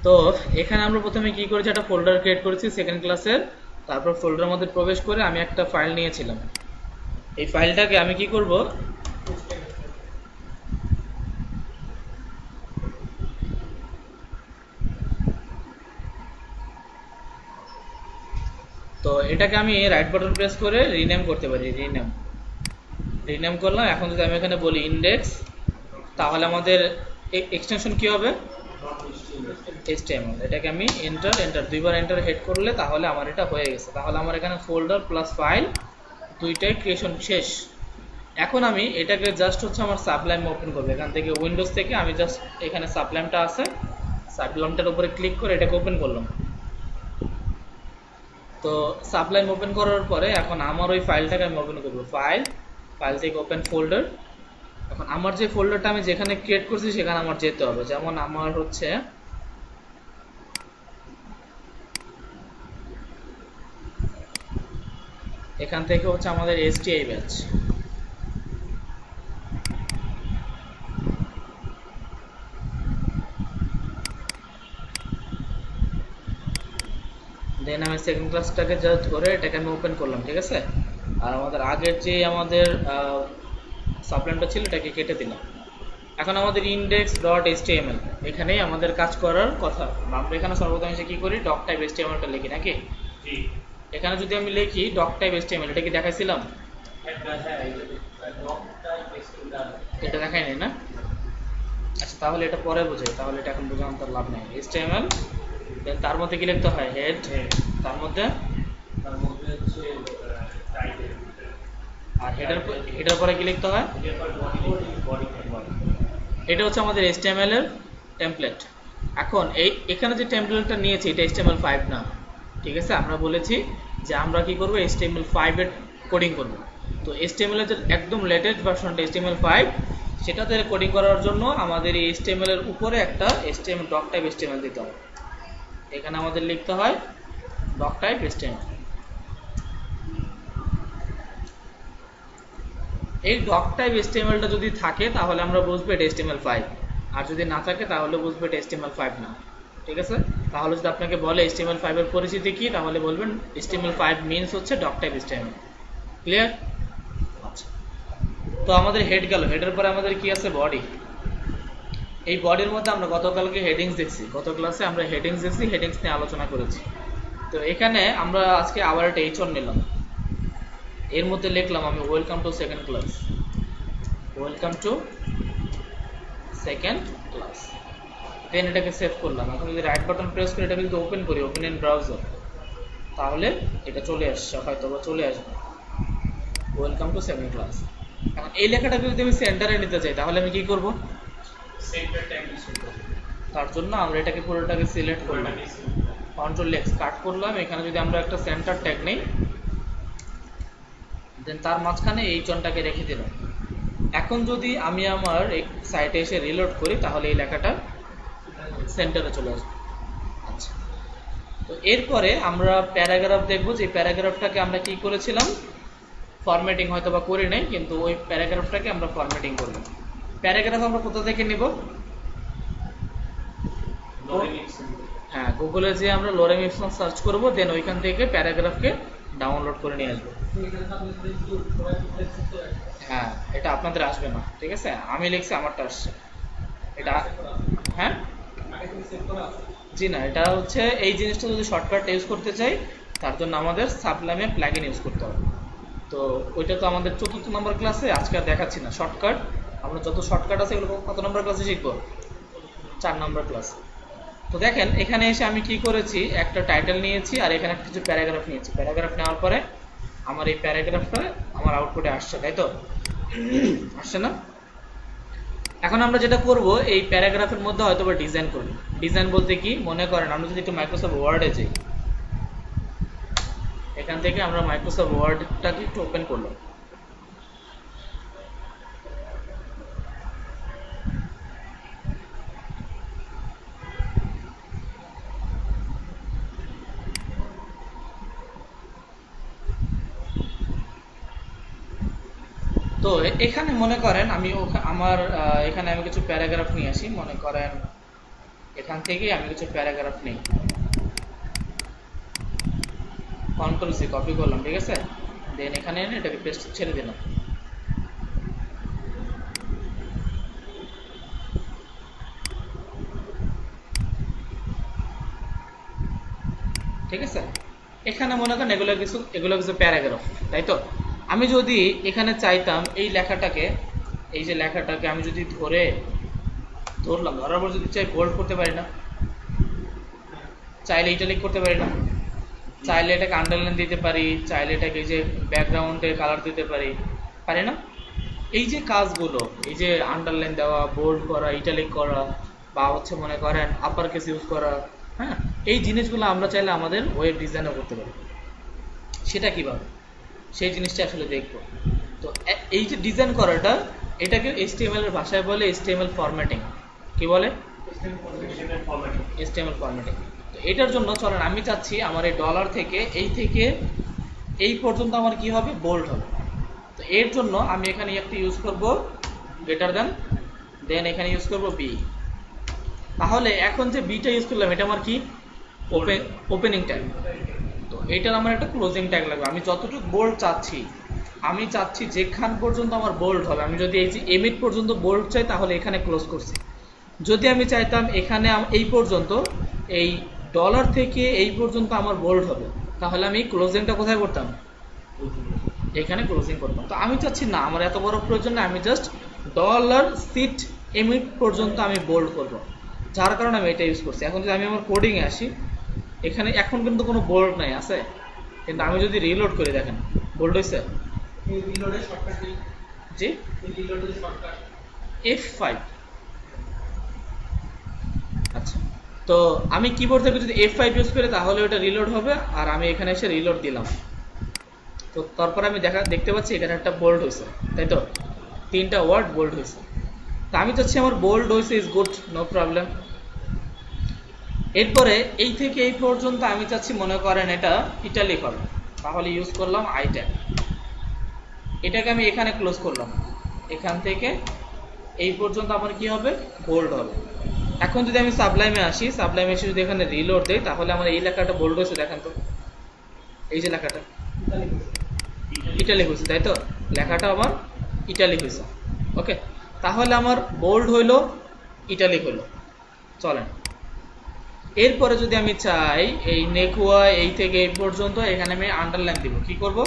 তো এখানে আমরা প্রথমে কি করেছি, একটা ফোল্ডার ক্রিয়েট করেছি সেকেন্ড ক্লাসের। তারপর ফোল্ডারের মধ্যে প্রবেশ করে আমি একটা ফাইল নিয়েছিলাম। এই ফাইলটাকে আমি কি করব, তো এটাকে আমি রাইট বাটন প্রেস করে রিনেম করতে পারি। রিনেম করলাম। এখন যদি আমি এখানে বলি ইন্ডেক্স, তাহলে আমাদের এক্সটেনশন কি হবে, HTML। এটাকে আমি এন্টার এন্টার দুইবার এন্টার হেড করলে তাহলে আমার এটা হয়ে গেছে। তাহলে আমার এখানে ফোল্ডার প্লাস ফাইল দুইটাই ক্রিয়েশন শেষ। এখন আমি এটাকে জাস্ট হচ্ছে আমার সাবলাইম ওপেন করবো। এখান থেকে উইন্ডোজ থেকে আমি জাস্ট এখানে সাবলাইমটা আছে, সাবলাইমটার উপরে ক্লিক করে এটাকে ওপেন করলাম। তো সাবলাইম ওপেন করার পরে এখন আমার ওই ফাইলটাকে আমি ওপেন করবো। ফাইল থেকে ওপেন ফোল্ডার। এখন আমার যে ফোল্ডারটা আমি যেখানে ক্রিয়েট করছি সেখানে আমার যেতে হবে। যেমন আমার হচ্ছে এখান থেকে হচ্ছে আমাদের STI ব্যাচ। দেন আমি সেকেন্ড ক্লাসটাকে জাস্ট ধরে এটাকে আমি ওপেন করলাম, ঠিক আছে। আর আমাদের আগের যে আমাদের সাবলাইমটা ছিল এটাকে কেটে দিলাম। এখন আমাদের index.html এখানেই আমাদের কাজ করার কথা। আমরা এখানে সর্বপ্রথম এসে কি করি, ডক টাইপ HTML টা লিখি নাকি। এখানে যদি আমি লিখি ডক টাইপ HTML, এটা কি দেখাইছিলাম? এটা দেখাই নাই না। আচ্ছা, তাহলে এটা পরে বোঝাই, তাহলে এটা এখন বোঝানোর তো লাভ নেই। HTML দেন তার মধ্যে কি লিখতে হয়, হেড। তার মধ্যে হচ্ছে টাইটেল, আর হেডের পরে কি লিখতে হয়, বডি। এটা হচ্ছে আমাদের HTML এর টেমপ্লেট। এখন এখানে যে টেমপ্লেটটা নিয়েছি এটা HTML5 না, ঠিক আছে। আমরা বলেছি যে আমরা কি করব, HTML5 এর কোডিং করব। তো HTML এর যে একদম লেটেস্ট ভার্সনটা HTML5, সেটাতে কোডিং করার জন্য আমাদের এই HTML এর উপরে একটা HTML ডক টাইপ HTML দিতে হবে। এখানে আমাদের লিখতে হয় ডক টাইপ HTML। এই ডক টাইপ HTML টা যদি থাকে তাহলে আমরা বুঝবো এটা HTML5, আর যদি না থাকে তাহলে বুঝবো এটা HTML5 না, ঠিক আছে। তাহলে যদি আপনাকে বলে HTML5 এর পরিচিতি কি, তাহলে বলবেন HTML5 মিন্স হচ্ছে ডক টাইপ HTML। ক্লিয়ার? আচ্ছা, তো আমাদের হেড গেল। হেডের পরে আমাদের কি আছে, বডি। এই বডির মধ্যে আমরা গতকালকে হেডিংস দেখছি, গত ক্লাসে আমরা হেডিংস দেখছি, হেডিংস নিয়ে আলোচনা করেছি। তো এখানে আমরা আজকে আবার একটা H1 নিলাম। এর মধ্যে লিখলাম আমি welcome to second class, welcome to second class. Then এটাকে সেভ করলাম। এখন যদি রাইট বাটন প্রেস করে এটাকে যদি ওপেন করি, ওপেন ইন ব্রাউজার, তাহলে এটা চলে আসছে, হয়তো বা চলে আসবে ওয়েলকাম টু সেকেন্ড ক্লাস। এখন এই লেখাটাকে যদি আমি সেন্টারে নিতে চাই তাহলে আমি কি করব, সেন্টার ট্যাগ ইউজ করতে তার জন্য আমরা এটাকে পুরোটাকে সিলেক্ট করলাম, কন্ট্রোল এক্স কাট করলাম। এখানে যদি আমরা একটা সেন্টার ট্যাগ নেই, দেন তার মাঝখানে এই চনটাকে রেখে দিলাম। এখন যদি আমি আমার এই সাইটে এসে রিলোড করি তাহলে এই লেখাটা সেন্টারে চলে আসবে। আচ্ছা, তো এরপরে আমরা প্যারাগ্রাফ দেখবো। যে প্যারাগ্রাফটাকে আমরা কি করেছিলাম, ফরম্যাটিং হয়তো বা করি নাই, কিন্তু ওই প্যারাগ্রাফটাকে আমরা ফরম্যাটিং করব। প্যারাগ্রাফ আমরা কোথা থেকে নিব, হ্যাঁ, গুগলে যে আমরা লোরেম ইপসন সার্চ করব, দেন ওইখান থেকে প্যারাগ্রাফকে ডাউনলোড করে নিয়ে আসবো। হ্যাঁ, এটা আপনাদের আসবে না, ঠিক আছে। আমি লিখছি, আমারটা আসছে এটা। হ্যাঁ, জি না, এটা হচ্ছে এই জিনিসটা যদি শর্টকাট ইউজ করতে চাই তার জন্য আমাদের সাবলাইমে প্লাগইন ইউজ করতে হবে। তো ওইটা তো আমাদের 4th নম্বর ক্লাসে, আজকে আর দেখাচ্ছি না শর্টকাট। আমরা যত শর্টকাট আছে এগুলো কত নম্বর ক্লাসে শিখবো, 4 নম্বর ক্লাস। তো দেখেন এখানে এসে আমি কি করেছি, একটা টাইটেল নিয়েছি আর এখানে কিছু প্যারাগ্রাফ নিয়েছি। প্যারাগ্রাফ নেওয়ার পরে আমার এই প্যারাগ্রাফটা আমার আউটপুটে আসছে, তাই তো? আসছে না? এখন আমরা যেটা করব, এই প্যারাগ্রাফের মধ্যে হয়তো বা ডিজাইন করব। ডিজাইন বলতে কি, মনে করেন আমরা যদি একটু মাইক্রোসফট ওয়ার্ডে যাই, এখান থেকে আমরা মাইক্রোসফট ওয়ার্ডটাকে একটু ওপেন করলাম। তো এখানে মনে করেন আমি আমার এখানে আমি কিছু প্যারাগ্রাফ নিয়ে আসি। মনে করেন এখান থেকে আমি কিছু প্যারাগ্রাফ নেই, কন্ট্রোল সি কপি করলাম, ঠিক আছে, দেন এখানে এনে এটাকে পেস্ট ছেড়ে দিলাম। ঠিক আছে, এখানে মনে করেন এগুলো কিছু প্যারাগ্রাফ, তাই তো। আমি যদি এখানে চাইতাম এই লেখাটাকে, এই যে লেখাটাকে আমি যদি ধরলাম, ধরার পর যদি চাই বোল্ড করতে পারি না, চাইলে ইটালিক করতে পারি না, চাইলে এটাকে আন্ডারলাইন দিতে পারি, চাইলে এটাকে এই যে ব্যাকগ্রাউন্ডে কালার দিতে পারি, পারি না? এই যে কাজগুলো, এই যে আন্ডারলাইন দেওয়া, বোল্ড করা, ইটালিক করা, বা হচ্ছে মনে করেন আপার কেস ইউজ করা, হ্যাঁ, এই জিনিসগুলো আমরা চাইলে আমাদের ওয়েব ডিজাইনও করতে পারি। সেটা কিভাবে, সেই জিনিসটা আসলে দেখব। তো এই যে ডিজাইন করাটা, এটাকে HTML এর ভাষায় বলে HTML ফরম্যাটিং। কি বলে? HTML formatting. তো এটার জন্য চলেন আমি চাচ্ছি আমার এই ডলার থেকে এই পর্যন্ত আমার কি হবে, বোল্ড হবে। তো এর জন্য আমি এখানে একটা ইউজ করব গ্রেটার দেন এখানে ইউজ করব বি। তাহলে এখন যে বিটা ইউজ করলাম এটা আমার কি, ওপেনিং ট্যাগ। তো এটার আমার একটা ক্লোজিং ট্যাগ লাগবে। আমি যতটুকু বোল্ড চাচ্ছি, আমি চাচ্ছি যেখান পর্যন্ত আমার বোল্ড হবে, আমি যদি এই যে এমিট পর্যন্ত বোল্ড চাই তাহলে এখানে ক্লোজ করছি। যদি আমি চাইতাম এখানে এই পর্যন্ত, এই ডলার থেকে এই পর্যন্ত আমার বোল্ড হবে, তাহলে আমি ক্লোজিংটা কোথায় করতাম, এখানে ক্লোজিং করতাম। তো আমি চাচ্ছি না, আমার এত বড় প্রয়োজন না, আমি জাস্ট ডলার সিট এমিট পর্যন্ত আমি বোল্ড করব, যার কারণে আমি এটা ইউজ করছি। এখন যদি আমি আমার কোডিংয়ে আসি, এখানে এখন কিন্তু কোনো বোল্ড নাই আছে, কিন্তু আমি যদি রিলোড করি দেখেন বোল্ড হয়েছে। জি, F5। আচ্ছা, তো আমি কিবোর্ড থেকে যদি F5 ইউজ করি তাহলে ওটা রিলোড হবে, আর আমি এখানে এসে রিলোড দিলাম, তো তারপর আমি দেখতে পাচ্ছি এখানে একটা বোল্ড হয়েছে, তাই তো, 3টা ওয়ার্ড বোল্ড হয়েছে। তো আমি চাচ্ছি আমার বোল্ড হয়েছে, ইজ গুড, নো প্রবলেম। এরপরে এই থেকে এই পর্যন্ত আমি চাচ্ছি মনে করেন এটা ইটালিক হবে, তাহলে ইউজ করলাম আই ট্যাগ। এটাকে আমি এখানে ক্লোজ করলাম, এখান থেকে এই পর্যন্ত আমার কি হবে, বোল্ড হবে। এখন যদি আমি সাবলাইমে আসি, সাবলাইমে এসে যদি এখানে রিলোড দেই তাহলে আমার এই লেখাটা বোল্ড হয়েছে, দেখেন তো, এই যে লেখাটা ইটালিক হয়েছে, তাই তো, লেখাটা আমার ইটালিক হয়েছে। ওকে, তাহলে আমার বোল্ড হইলো, ইটালিক হইলো। চলেন এরপরে যদি আমি চাই এই নেকুয়া এই থেকে এই পর্যন্ত, এখানে আমি আন্ডারলাইন দিব, কি করব,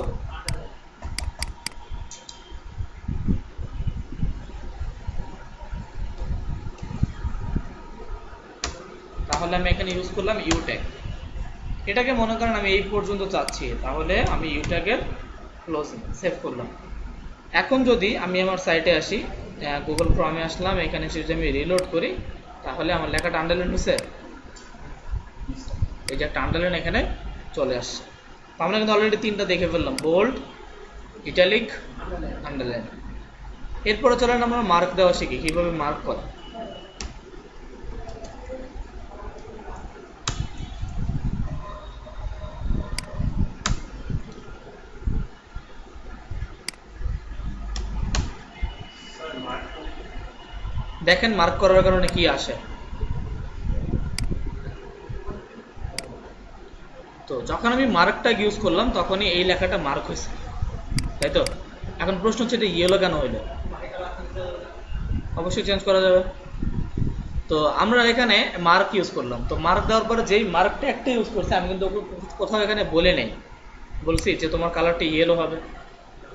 তাহলে আমি এখানে ইউজ করলাম ইউ ট্যাগ। এটাকে মনে করেন আমি এই পর্যন্ত চাচ্ছি, তাহলে আমি ইউ ট্যাগের ক্লোজিং সেভ করলাম। এখন যদি আমি আমার সাইটে আসি, গুগল ক্রমে আসলাম, এখানে যদি আমি রিলোড করি তাহলে আমার লেখাটা আন্ডারলাইন হয়েছে, এই যে একটা আন্ডারলাইন এখানে চলে আসছে। তো আমরা কিন্তু অলরেডি 3টা দেখে ফেললাম, বোল্ড, ইটালিক, আন্ডারলাইন। এরপরে চলেন আমরা মার্ক দেওয়া শিখি, কিভাবে মার্ক করা। দেখেন মার্ক করার কারণে কি আসে। তো যখন আমি মার্ক ট্যাগ ইউজ করলাম তখনই এই লেখাটা মার্ক হয়েছে, তাই তো। এখন প্রশ্ন হচ্ছে এটা ইয়েলো কেন হইলো, অবশ্যই চেঞ্জ করা যাবে। তো আমরা এখানে মার্ক ইউজ করলাম, তো মার্ক দেওয়ার পরে যেই মার্ক ট্যাগটা ইউজ করছে আমি কিন্তু কোথাও এখানে বলে নেই, বলছি যে তোমার কালারটা ইয়েলো হবে,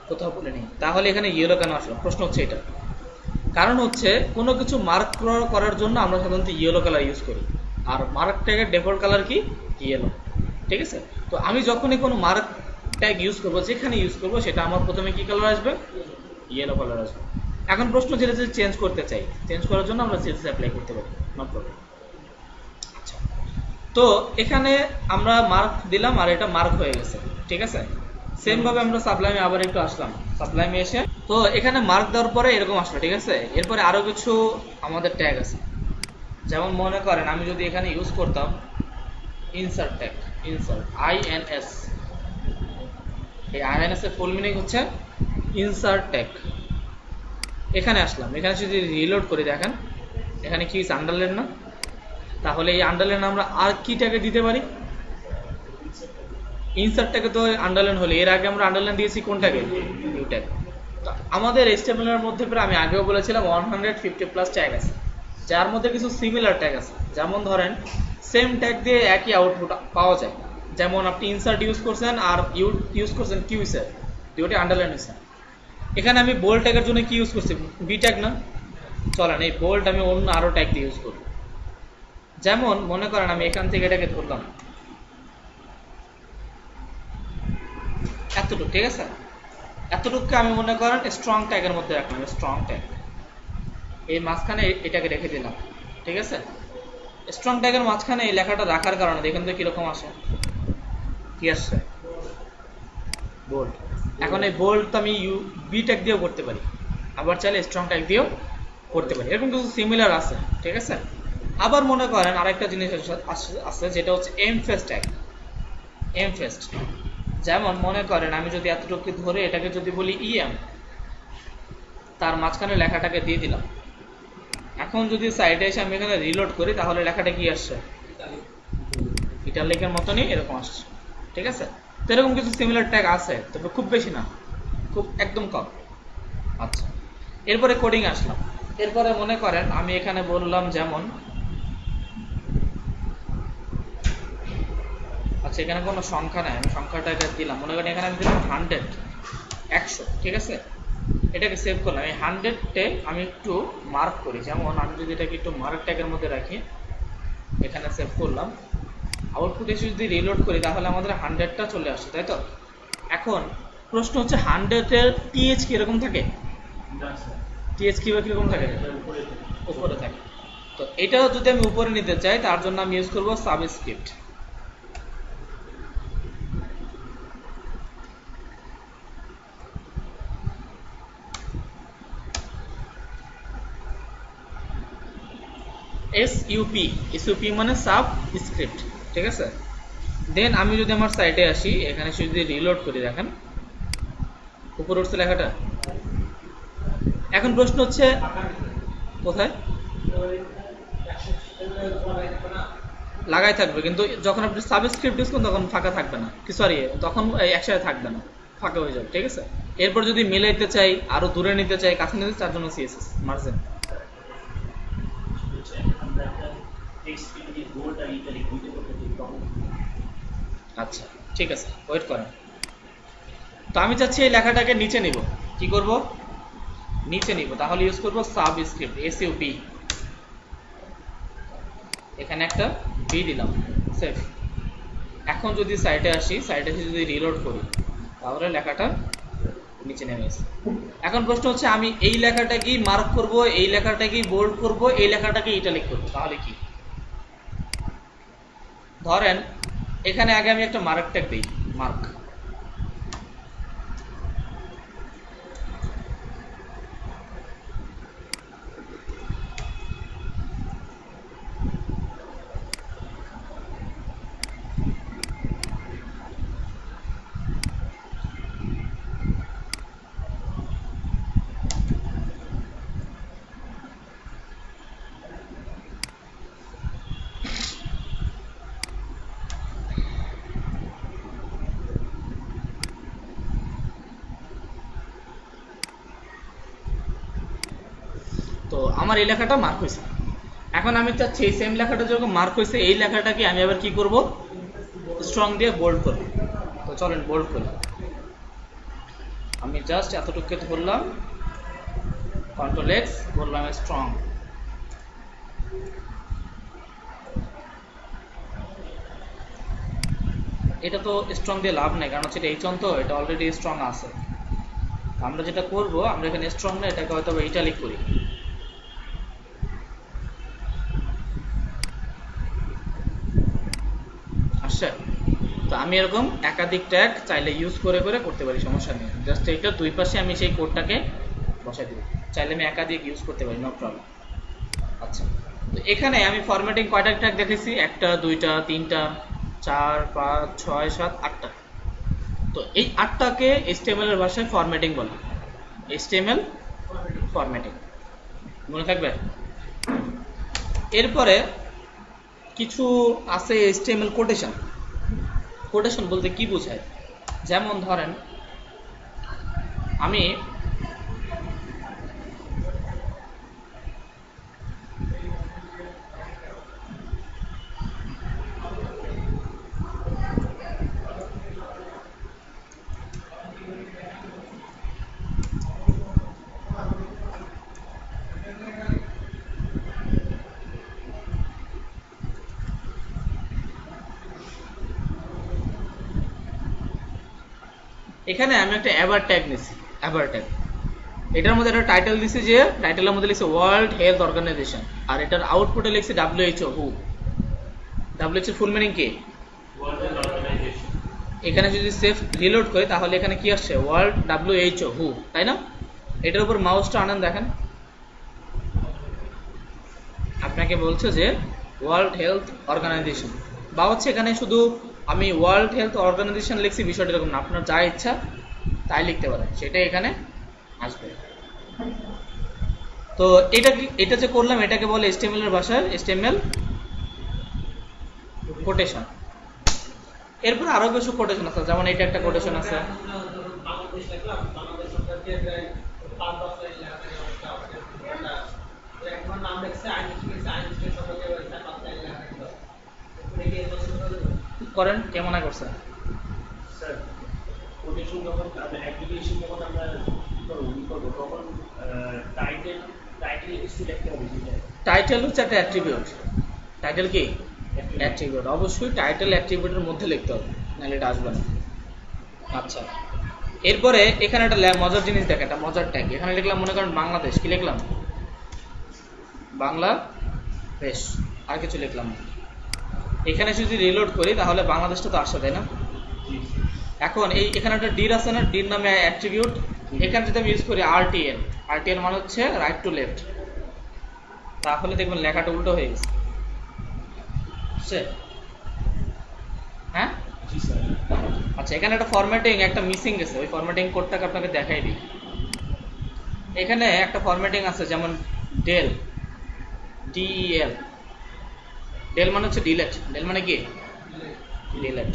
কোথাও বলে নেই। তাহলে এখানে ইয়েলো কেন আসলো, প্রশ্ন হচ্ছে এটা। কারণ হচ্ছে কোনো কিছু মার্ক করার জন্য আমরা সাধারণত ইয়েলো কালার ইউজ করি, আর মার্ক ট্যাগের ডিফল্ট কালার কি, ইয়েলো, ঠিক আছে। তো আমি যখনই কোনো মার্ক ট্যাগ ইউজ করবো, যেখানে ইউজ করবো, সেটা আমার প্রথমে কি কালার আসবে, ইয়েলো কালার আসবে। এখন প্রশ্ন যেটা যদি চেঞ্জ করতে চাই, চেঞ্জ করার জন্য আমরা চেঞ্জ অ্যাপ্লাই করতে পারি, নো প্রবলেম। আচ্ছা, তো এখানে আমরা মার্ক দিলাম আর এটা মার্ক হয়ে গেছে, ঠিক আছে। সেম ভাবে আমরা সাবলাইমে আবার একটু আসলাম, সাবলাইমে এসে তো এখানে মার্ক দেওয়ার পরে এরকম আসলো, ঠিক আছে। এরপরে আরো কিছু আমাদের ট্যাগ আছে, যেমন মনে করেন আমি যদি এখানে ইউজ করতাম ইনসার্ট ট্যাগ, ইনসার্ট INS, এই INS এর ফুল মিনিং হচ্ছে ইনসার্ট ট্যাগ। এখানে আসলাম, এখানে যদি রিলোড করি দেখেন এখানে কি আন্ডারলাইন না, তাহলে এই আন্ডারলাইন আমরা আর কি ট্যাগে দিতে পারি? ইনসার্ট ট্যাগে তো আন্ডারলাইন হলে, এর আগে আমরা আন্ডারলাইন দিয়েছি কোন ট্যাগে? New tag. তো আমাদের HTML মধ্যে প্রায় আমি আগেও বলেছিলাম 150 প্লাস ট্যাগ আছে, যার মধ্যে কিছু সিমিলার ট্যাগ আছে। যেমন ধরেন সেম ট্যাগ দিয়ে একই আউটপুট পাওয়া যায়। যেমন আপনি ইনসার্ট ইউজ করছেন আর ইউজ করছেন কিউসার, দুটোটি আন্ডারলাইন হয়েছে। এখানে আমি বোল্ড ট্যাগের জন্য কি ইউজ করছি? বি ট্যাগ না? চলেন এই বোল্ড আমি অন্য আরো ট্যাগ দিয়ে ইউজ করব। যেমন মনে করেন আমি এখান থেকে এটাকে ধরলাম এতটুকু, ঠিক আছে? এতটুকুকে আমি মনে করেন স্ট্রং ট্যাগের মধ্যে রাখলাম, স্ট্রং ট্যাগ। এই মাঝখানে এটাকে রেখে দিলাম, ঠিক আছে? স্ট্রং ট্যাগের মাঝখানে এই লেখাটা রাখার কারণে দেখেন তো কিরকম আসে, কি আসছে? বোল্ড। এখন এই বোল্ড তো আমি বি ট্যাগ দিয়েও করতে পারি, আবার চাইলে স্ট্রং ট্যাগ দিয়েও করতে পারি। এরকম কিছু সিমিলার আছে, ঠিক আছে? আবার মনে করেন আরেকটা জিনিস আছে যেটা হচ্ছে এমফেস ট্যাগ। এমফেস, যেমন মনে করেন আমি যদি এতটুকু ধরে এটাকে যদি বলি ইএম, তার মাঝখানে লেখাটাকে দিয়ে দিলাম। এখন যদি সাইডে এসে আমি এখানে রিলোড করি তাহলে লেখাটা কি আসছে? ইটালিকের মতনই এরকম আসছে, ঠিক আছে? তো এরকম কিছু সিমিলার ট্যাগ আছে, তবে খুব বেশি না, খুব একদম কম। আচ্ছা, এরপরে কোডিং আসলাম। এরপরে মনে করেন আমি এখানে বললাম যেমন, আচ্ছা এখানে কোনো সংখ্যা নাই, আমি সংখ্যাটাকে দিলাম, মনে করেন এখানে আমি দিলাম 100, 100, ঠিক আছে? এটাকে সেভ করলাম। এই 100-টে আমি একটু মার্ক করি, যেমন আমি যদি এটাকে একটু মার্ক ট্যাগের মধ্যে রাখি, এখানে সেভ করলাম। আউটপুট এসে যদি রিলোড করি তাহলে আমাদের 100টা চলে আসছে, তাই তো? এখন প্রশ্ন হচ্ছে 100-এর টিএইচ কি এরকম থাকে? টিএইচ কিরকম থাকে? উপরে থাকে। তো এটা যদি আমি উপরে নিতে চাই তার জন্য আমি ইউজ করব সাবস্ক্রিপ্ট। এসইউপি মানে সাব স্ক্রিপ্ট, ঠিক আছে? দেন আমি যদি আমার সাইটে আসি, এখানে যদি রিলোড করি, দেখেন উপরে উঠছে লেখাটা। এখন প্রশ্ন হচ্ছে কোথায় লাগাই থাকবে, কিন্তু যখন আপনি সাবস্ক্রিপ্ট ইউজ করুন তখন ফাঁকা থাকবে না, কি সরি তখন একসাথে থাকবে না, ফাঁকা হয়ে যাবে, ঠিক আছে? এরপর যদি মিলাইতে চাই, আরো দূরে নিতে চাই, কাছে নিতে চাই, তার জন্য সিএসএস মার্জিন। আচ্ছা ঠিক আছে, ওয়েট করেন। তো আমি চাচ্ছি এই লেখাটাকে নিচে নিব, কি করব? নিচে নিব, তাহলে ইউজ করব সাবস্ক্রিপ্ট, এসইউপি। এখানে একটা বি দিলাম, সেভ। এখন যদি সাইটে আসি, সাইটে এসে যদি রিলোড করি তাহলে লেখাটা নিচে নেমে এসেছে। এখন প্রশ্ন হচ্ছে আমি এই লেখাটাকেই মার্ক করব, এই লেখাটাকেই বোল্ড করব, এই লেখাটাকে ইটালিক করব, তাহলে কি? ধরেন এখানে আগে আমি একটা মার্ক ট্যাগ দিই, মার্ক। তো আমার এই লেখাটা মার্ক হয়েছে। এখন আমি চাচ্ছি এই সেম লেখাটা যখন মার্ক হয়েছে, এই লেখাটাকে আমি আবার কি করব? স্ট্রং দিয়ে বোল্ড করব। তো চলেন বোল্ড করি। আমি জাস্ট এতটুকু ধরলাম, কন্ট্রোল এক্স, বললাম স্ট্রং। এটা তো স্ট্রং দিয়ে লাভ নেই, কারণ হচ্ছে এটা এইচ তো এটা অলরেডি স্ট্রং আছে। আমরা যেটা করব, আমরা এখানে স্ট্রং না, এটাকে হয়তো ইটালিক করি। আসছে? তো আমি এরকম একাধিক ট্যাগ চাইলে ইউজ করে করে করতে পারি, সমস্যা নেই। জাস্ট এটা দুই পাশে আমি সেই কোডটাকে বসাই দেব, চাইলে আমি একাধিক ইউজ করতে পারি, নো প্রবলেম। আচ্ছা, তো এখানে আমি ফরম্যাটিং কয়টা ট্যাগ দেখেছি? একটা, দুইটা, তিনটা, 4, 5, 6, 7, 8টা। তো এই 8টাকে HTML এর ভাষায় ফরম্যাটিং বলে, HTML ফরম্যাটিং, মনে থাকবে? এরপরে কিছু আছে HTML কোটেশন। কোটেশন বলতে কি বোঝায়, যেমন ধরেন আমি এখানে একটা অ্যাবার ট্যাগ নিছি, অ্যাবার ট্যাগ। এটার মধ্যে একটা টাইটেল দিছি, যে টাইটেলের মধ্যে লিখছে ওয়ার্ল্ড হেলথ অর্গানাইজেশন, আর এটার আউটপুটে লিখছে WHO। Who, WHO full meaning কি? World Health Organization. এখানে যদি সেফ রিলোড করি তাহলে এখানে কি আসছে? ওয়ার্ল্ড WHO, হু, তাই না? এটার উপর মাউসটা আনেন, দেখেন আপনাকে বলছে যে ওয়ার্ল্ড হেলথ অর্গানাইজেশন, বা হচ্ছে এখানে শুধু আমি ওয়ার্ল্ড হেলথ অর্গানাইজেশন লিখছি, বিষয়টা এরকম না, আপনার যা ইচ্ছা তাই লিখতে পারেন, সেটাই এখানে আসবে। তো এটা যে করলাম এটাকে বলে HTML এর ভাষায় HTML কোটেশন। এরপর আরো কিছু কোটেশন আছে, যেমন এটা একটা কোটেশন আছে। বাংলাদেশ লিখলাম, বাংলাদেশ সরকারকে পাঁচ দশ লাইন লেখা থাকে অবস্থা এখন নাম লিখছে আইন সরকারকে পাঁচ লাইন লেখা থাকলো করেন কে মনে করছে? স্যার কোটেশন যখন অ্যাপ্লিকেশন যখন আমরা করবো তখন টাইটেল কিছু লিখতে হবে সেটা। টাইটেল হচ্ছে একটা অ্যাট্রিবিউট। টাইটেল কি? অ্যাট্রিবিউট। অবশ্যই টাইটেল অ্যাট্রিবিউটের মধ্যে লিখতে হবে, নাহলে এটা আসবে না। আচ্ছা, এরপরে এখানে একটা মজার জিনিস দেখেন, একটা মজার ট্যাগ। এখানে লিখলাম মনে করেন বাংলাদেশ, কি লিখলাম? বাংলাদেশ, আর কিছু লিখলাম না। এখানে যদি রিলোড করি তাহলে বাংলাদেশটা তো আসছে, তাই না? এখন এখানে একটা ডির আছে না, ডির নামে অ্যাট্রিবিউট। এখানে যদি আমি ইউজ করি RTL, RTL মানে হচ্ছে রাইট টু লেফট, তাহলে দেখবেন লেখাটা উল্টো হয়ে গেছে। হ্যাঁ, জি স্যার। আচ্ছা, এখানে একটা ফরম্যাটিং একটা মিসিং গেছে, ওই ফরম্যাটিং কোডটাকে আপনাকে দেখাই দিই। এখানে একটা ফরম্যাটিং আছে, যেমন ডেল, DEL। ডেল মানে হচ্ছে ডিলেট, ডেল মানে কি? ডিলেট।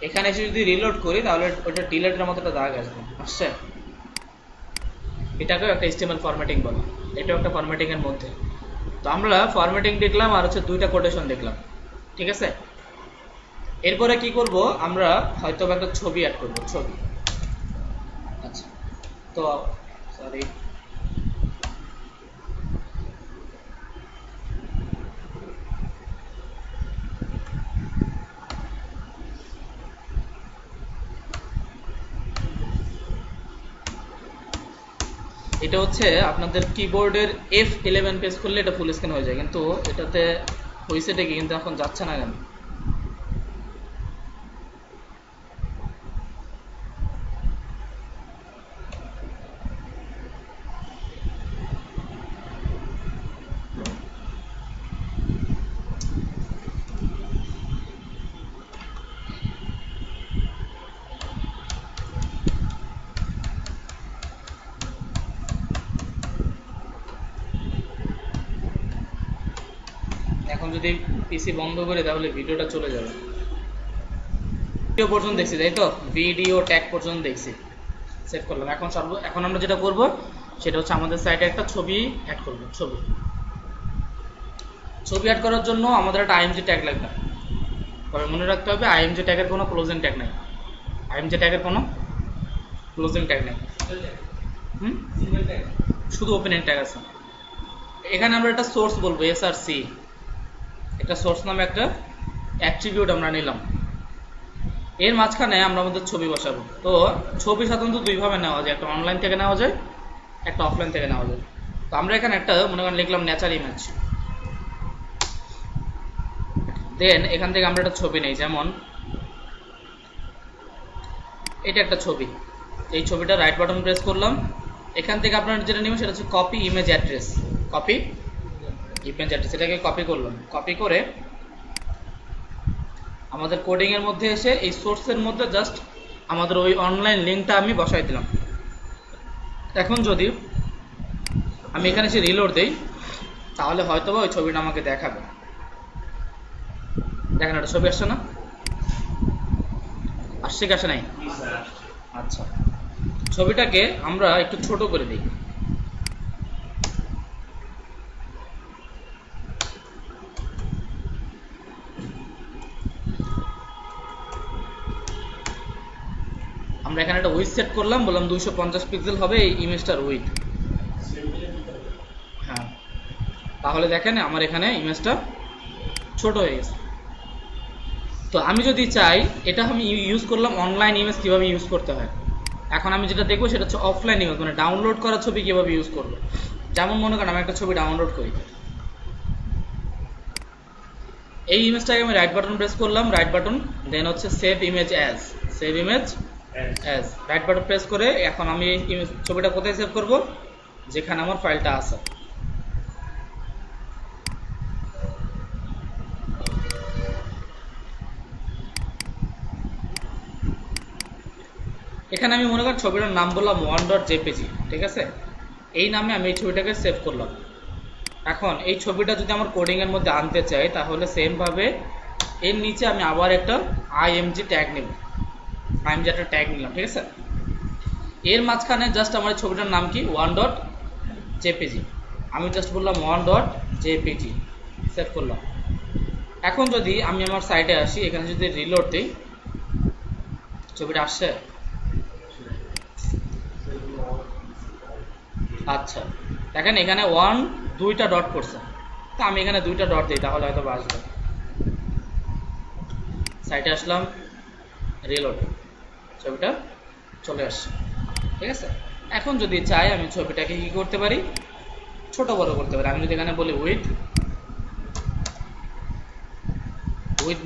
এখানে এসে যদি রিলোড করি তাহলে ওটা ডিলেটের মতো একটা দাগ আসবে, আসছে? এটাকেও একটা HTML ফরম্যাটিং বলে, এটাও একটা ফরম্যাটিং এর মধ্যে। তো আমরা ফরম্যাটিং দেখলাম আর হচ্ছে দুইটা কোটেশন দেখলাম, ঠিক আছে? এরপরে কি করব, আমরা হয়তো একটা ছবি অ্যাড করব, ছবি। আচ্ছা, তো সরি, এটা হচ্ছে আপনাদের কিবোর্ডের F11 প্রেস করলে এটা ফুল স্ক্রিন হয়ে যায়, কিন্তু এটাতে হয়েছেটা কি, কিন্তু এখন যাচ্ছে না কেন? এখন যদি পিসি বন্ধ করে তাহলে ভিডিওটা চলে যাবে। ভিডিও পর্যন্ত দেখছি, তাই তো? ভিডিও ট্যাগ পর্যন্ত দেখছি, সেভ করলাম। এখন আমরা যেটা করব সেটা হচ্ছে আমাদের সাইটে একটা ছবি অ্যাড করব। ছবি অ্যাড করার জন্য আমাদের একটা IMG ট্যাগ লাগবে। তবে মনে রাখতে হবে IMG ট্যাগের কোনো ক্লোজিং ট্যাগ নেই, IMG ট্যাগের কোনো ক্লোজিং ট্যাগ নেই, সিঙ্গেল ট্যাগ, শুধু ওপেনিং ট্যাগ আছে। এখানে আমরা একটা সোর্স বলবো, SRC, একটা সোর্স নামে একটা অ্যাট্রিবিউট আমরা নিলাম। এর মাঝখানে আমরা আমাদের ছবি বসাবো। তো ছবি সাধারণত দুইভাবে নেওয়া যায়, একটা অনলাইন থেকে নেওয়া যায়, একটা অফলাইন থেকে নেওয়া যায়। তো আমরা এখানে একটা মনে করেন লিখলাম নেচার ইমেজ, দেন এখান থেকে আমরা একটা ছবি নেই, যেমন এটা একটা ছবি। এই ছবিটা রাইট বাটন প্রেস করলাম, এখান থেকে আপনারা যেটা নেবেন সেটা হচ্ছে copy image address. Copy image address, এটাকে কপি করলাম। কপি করে আমাদের কোডিং এর মধ্যে এসে এই সোর্সের মধ্যে জাস্ট আমাদের ওই অনলাইন লিঙ্কটা আমি বসাই দিলাম। এখন যদি আমি এখানে এসে রিলোড দেই তাহলে হয়তোবা ওই ছবিটা আমাকে দেখাবে। দেখেন একটা ছবি আসছে না, আসছে কি আসে নাই? জি স্যার। আচ্ছা, ছবিটাকে আমরা একটু ছোট করে দিই। আমরা এখানে একটা উইথ সেট করলাম, বললাম 250 পিক্সেল হবে এই ইমেজটার উইথ। হ্যাঁ, তাহলে দেখেন আমার এখানে ইমেজটা ছোট হয়ে গেছে। তো আমি যদি চাই, এটা আমি ইউজ করলাম অনলাইন ইমেজ কিভাবে ইউজ করতে হয়। এখন আমি যেটা দেখবো সেটা হচ্ছে অফলাইন ইমেজ, মানে ডাউনলোড করা ছবি কিভাবে ইউজ করবো। যেমন মনে করেন আমি একটা ছবি ডাউনলোড করি, এই ইমেজটাকে আমি রাইট বাটন প্রেস করলাম, রাইট বাটন, দেন হচ্ছে save image as, save image as, right button press করে এখন আমি এই ছবিটা কোথায় সেভ করব, যেখানে আমার ফাইলটা আছে। এখানে আমি মনে করি ছবিটার নাম বললাম 1.jpg, ঠিক আছে, এই নামে আমি এই ছবিটাকে সেভ করলাম। এখন এই ছবিটা যদি আমার কোডিং এর মধ্যে আনতে চাই, তাহলে সেম ভাবে এর নিচে আমি আবার একটা img ট্যাগ নেব, img একটা ট্যাগ নিলাম, ঠিক আছে। এর মাঝখানে জাস্ট আমার ছবিটার নাম কি 1.jpg, আমি জাস্ট বললাম 1.jpg, সেভ করলাম। এখন যদি আমি আমার সাইটে আসি, এখানে যদি রিলোড দিই, ছবিটা আসছে। আচ্ছা, দেখেন এখানে দুইটা ডট করছে, তো আমি এখানে দুইটা ডট দিই, তাহলে হয়তো আসবে। সাইটে আসলাম, রিলোড, ছবিটা চলে আসছে, ঠিক আছে। এখন যদি চাই আমি ছবিটাকে কি করতে পারি, ছোট বড় করতে পারি। আমি যদি এখানে বলি উইথ,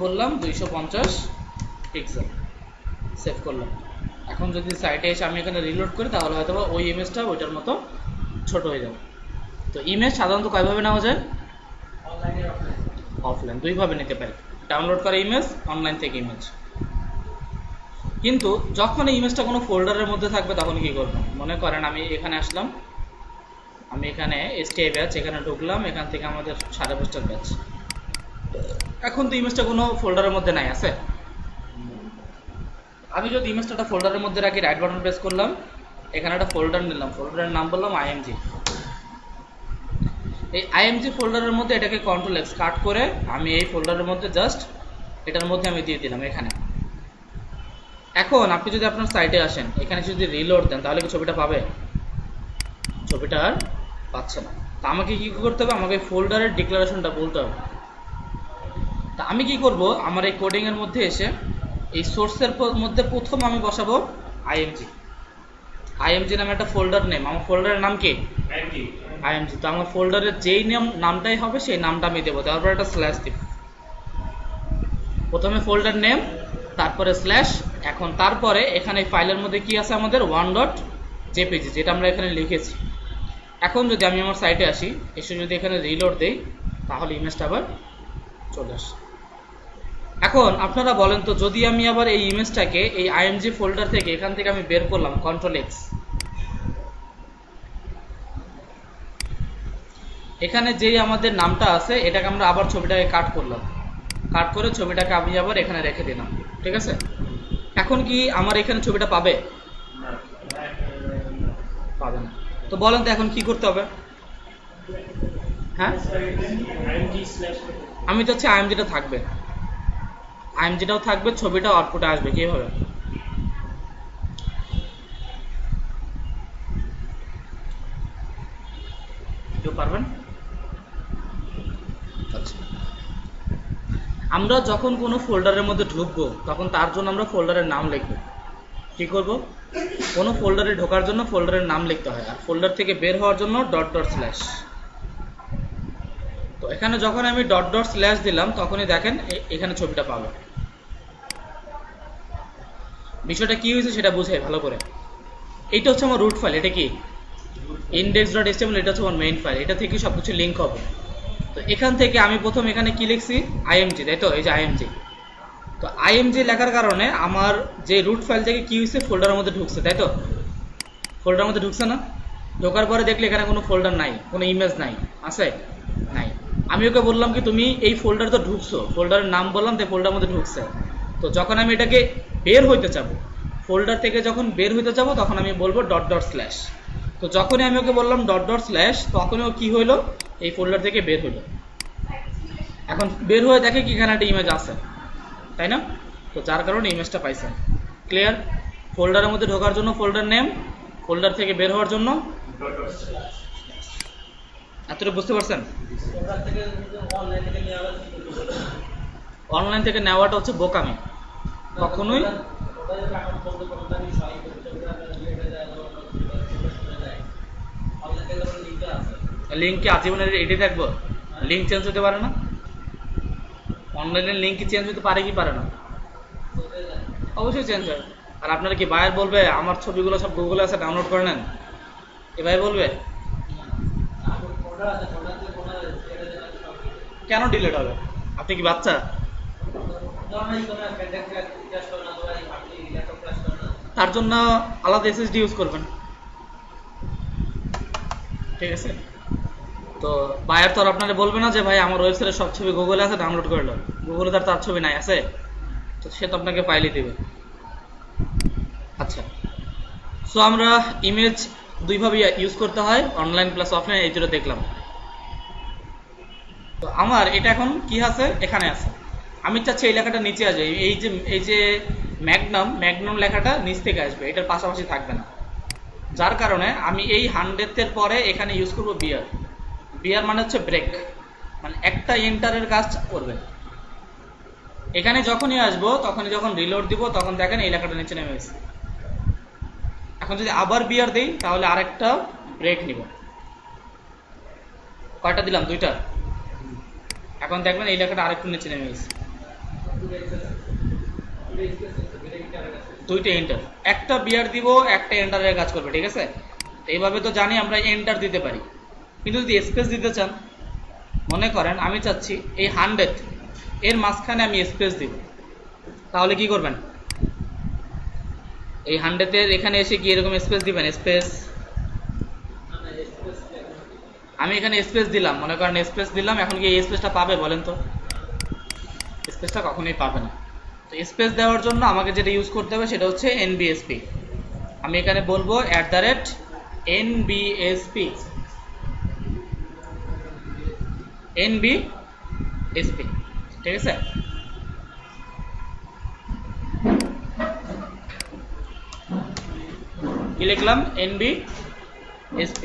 বললাম 250 পিক্সেল, সেভ করলাম। এখন যদি সাইটে এসে আমি এখানে রিলোড করি, তাহলে হয়তো ওই ইমেজটা ওইটার মতো ছোট হয়ে যাবে। তো ইমেজ সাধারণত কয়ভাবে নেওয়া যায়? অনলাইনে অফলাইনে। অফলাইন, দুইভাবে নিতে পারি, ডাউনলোড করা ইমেজ, অনলাইন থেকে ইমেজ। কিন্তু যখন এই ইমেজটা কোনো ফোল্ডারের মধ্যে থাকবে তখন কি করব? মনে করেন আমি এখানে আসলাম, আমি এখানে STI ব্যাচ, এখানে ঢুকলাম, এখান থেকে আমাদের 5.5 ব্যাচ। এখন তো ইমেজটা কোনো ফোল্ডারের মধ্যে নাই, আছে। আমি যদি ইমেজটা একটা ফোল্ডারের মধ্যে রাখি, রাইট বাটন প্রেস করলাম, এখানে একটা ফোল্ডার নিলাম, ফোল্ডারের নাম বললাম img। এই img ফোল্ডারের মধ্যে এটাকে কন্ট্রোল X কাট করে আমি এই ফোল্ডারের মধ্যে জাস্ট এটার মধ্যে আমি দিয়ে দিলাম এখানে। এখন আপনি যদি আপনার সাইটে আসেন, এখানে যদি রিলোড দেন, তাহলে কি ছবিটা পাবে? ছবিটা আর পাচ্ছে না। তা আমাকে কি করতে হবে? আমাকে ফোল্ডারের ডিক্লারেশনটা বলতে হবে। তা আমি কি করব? আমার এই কোডিং এর মধ্যে এসে এই সোর্সের মধ্যে প্রথম আমি বসাবো img। img নামে একটা ফোল্ডার নেম, আমার ফোল্ডারের নাম কি? img। তো আমার ফোল্ডারের যেই নামটাই হবে সেই নামটা আমি দেবো, তারপর একটা স্ল্যাশ দিব। প্রথমে ফোল্ডার নেম, তারপরে স্ল্যাশ। এখন তারপরে এখানে ফাইলের মধ্যে কি আছে আমাদের 1.jpg, যেটা আমরা এখানে লিখেছি। এখন যদি আমি আমার সাইটে আসি, এসে যদি এখানে রিলোড দেই, তাহলে ইমেজটা আবার চলে আসে। এখন আপনারা বলেন তো, যদি আমি আবার এই ইমেজটাকে এই img ফোল্ডার থেকে এখান থেকে আমি বের করলাম, কন্ট্রোল X, এখানে যেই আমাদের নামটা আছে এটাকে আমরা আবার ছবিটাকে কাট করলাম, কাট করে ছবিটাকে আমি আবার এখানে রেখে দিলাম, ঠিক আছে। এখন কি আমার এখানে ছবিটা পাবে? পাবে না। তো বলেন তো এখন কি করতে হবে? হ্যাঁ, আমি চাচ্ছি imgটা থাকবে, imgটাও থাকবে, ছবিটাও আউটপুটে আসবে। কিভাবে? কেউ পারবেন? আচ্ছা, আমরা যখন কোনো ফোল্ডারের মধ্যে ঢুকবো, তখন তার জন্য আমরা ফোল্ডারের নাম লিখবো। কি করব? কোনো ফোল্ডারে ঢোকার জন্য ফোল্ডারের নাম লিখতে হয়, আর ফোল্ডার থেকে বের হওয়ার জন্য ডট ডট স্ল্যাশ। তো এখানে যখন আমি ডট ডট স্ল্যাশ দিলাম, তখনই দেখেন এখানে ছবিটা পাবো। বিষয়টা কি হয়েছে সেটা বুঝাই ভালো করে। এইটা হচ্ছে আমার রুট ফাইল, এটা কি index.html, এটা হচ্ছে আমার মেইন ফাইল, এটা থেকে সবকিছু লিঙ্ক হবে। তো এখান থেকে আমি প্রথম এখানে কি লিখছি? img, তাই তো? এই যে img। তো img লেখার কারণে আমার যে রুট ফাইল থেকে কি হয়েছে, ফোল্ডারের মধ্যে ঢুকছে, তাই তো? ফোল্ডারের মধ্যে ঢুকছে না? ঢোকার পরে দেখলে এখানে কোনো ফোল্ডার নাই, কোনো ইমেজ নাই, আছে? নাই। আমি ওকে বললাম কি তুমি এই ফোল্ডার তো ঢুকছো, ফোল্ডারের নাম বললাম, তাই ফোল্ডারের মধ্যে ঢুকছে। তো যখন আমি এটাকে বের হইতে যাব, ফোল্ডার থেকে যখন বের হইতে যাব তখন আমি বলবো ডট ডট স্ল্যাশ। তো যখনই আমি ওকে বললাম ডট ডট স্ল্যাশ, তখনই ও কি হইলো, এই ফোল্ডার থেকে বের হইলো। এখন বের হয়ে দেখে কি এখানে একটা ইমেজ আছে, তাই না? তো যার কারণে ইমেজটা পাইছে। ক্লিয়ার? ফোল্ডারের মধ্যে ঢোকার জন্য ফোল্ডার নেম, ফোল্ডার থেকে বের হওয়ার জন্য এতটুকু বুঝতে পারছেন? ওখান থেকে অনলাইন থেকে নিয়ে আবার অনলাইন থেকে নেওয়াটা হচ্ছে বোকামি, কখনোই। ওটা যদি এখন বন্ধ করতে পারি সবাই করতে রিলেটে যায় অনলাইন থেকে যখন লিঙ্কটা আছে লিঙ্কে আজীবনের এটি থাকবো, লিঙ্ক চেঞ্জ হতে পারে না? অনলাইনের লিঙ্ক কি চেঞ্জ হতে পারে কি পারে না? চলতে যায় অবশ্যই চেঞ্জ হয়। আর আপনারা কি বায়ার বলবে আমার ছবিগুলো সব গুগলে আছে ডাউনলোড করে নেন, এভাবে বলবে? এখন ফোল্ডার আছে ফোল্ডারতে ফোল্ডার ছেড়ে দেওয়া সব কেন ডিলিট হবে? আপনি কি বাচ্চা? নরমালি তোমরা কন্টাক্ট ক্লাস করো না, তোমরা আপনি ল্যাপটপ ক্লাস করো না। তার জন্য আলাদা এসএসডি ইউজ করবেন, ঠিক আছে? তো বায়ার তো আর আপনারা বলবে না যে ভাই আমার ওয়েবসাইটে সব ছবি গুগলে আছে ডাউনলোড করে নাও, গুগলে তার ছবি নাই আছে, তো সে তো আপনাকে ফাইলই দেবে। আচ্ছা, সো আমরা ইমেজ দুইভাবে ইউজ করতে হয়, অনলাইন প্লাস অফলাইন, এই দুটো দেখলাম। তো আমার এটা এখন কি আছে, এখানে আছে। আমি চাচ্ছি এই লেখাটা নিচে আসবে, এই যে ম্যাগনাম লেখাটা নিচ থেকে আসবে, এটার পাশাপাশি থাকবে না। যার কারণে আমি এই 100-এর পরে এখানে ইউজ করব বিয়ার। বিয়ার মানে হচ্ছে ব্রেক, মানে একটা এন্টারের কাজ করবে। এখানে যখনই আসবো তখনই যখন রিলোড দিব তখন দেখেন এই লেখাটা নিচে নেমে গেছে। এখন যদি আবার বিয়ার দেই তাহলে আরেকটা ব্রেক নিব। কয়টা দিলাম? দুইটা। এখন দেখবেন এই লেখাটা আরেকটু নিচে নেমে গেছে। দুইটা এন্টার, একটা বিয়ার দিব, একটা এন্টারের কাজ করবে, ঠিক আছে? এইভাবে তো জানি আমরা এন্টার দিতে পারি, কিন্তু যদি স্পেস দিতে চান, মনে করেন আমি চাচ্ছি এই 100 এর মাঝখানে আমি স্পেস দিব, তাহলে কি করবেন? এই 100-এর এখানে এসে কি এরকম স্পেস দিবেন, স্পেস। আমি এখানে স্পেস দিলাম, মনে করেন স্পেস দিলাম, এখন কি এই স্পেসটা পাবে বলেন তো? স্পেসটা কখনোই পাবে না। তো স্পেস দেওয়ার জন্য আমাকে যেটা ইউজ করতে হবে সেটা হচ্ছে এনবিএসপি। আমি এখানে বলবো @NBSP, NBSP, ঠিক আছে? কি লিখলাম? NBSP।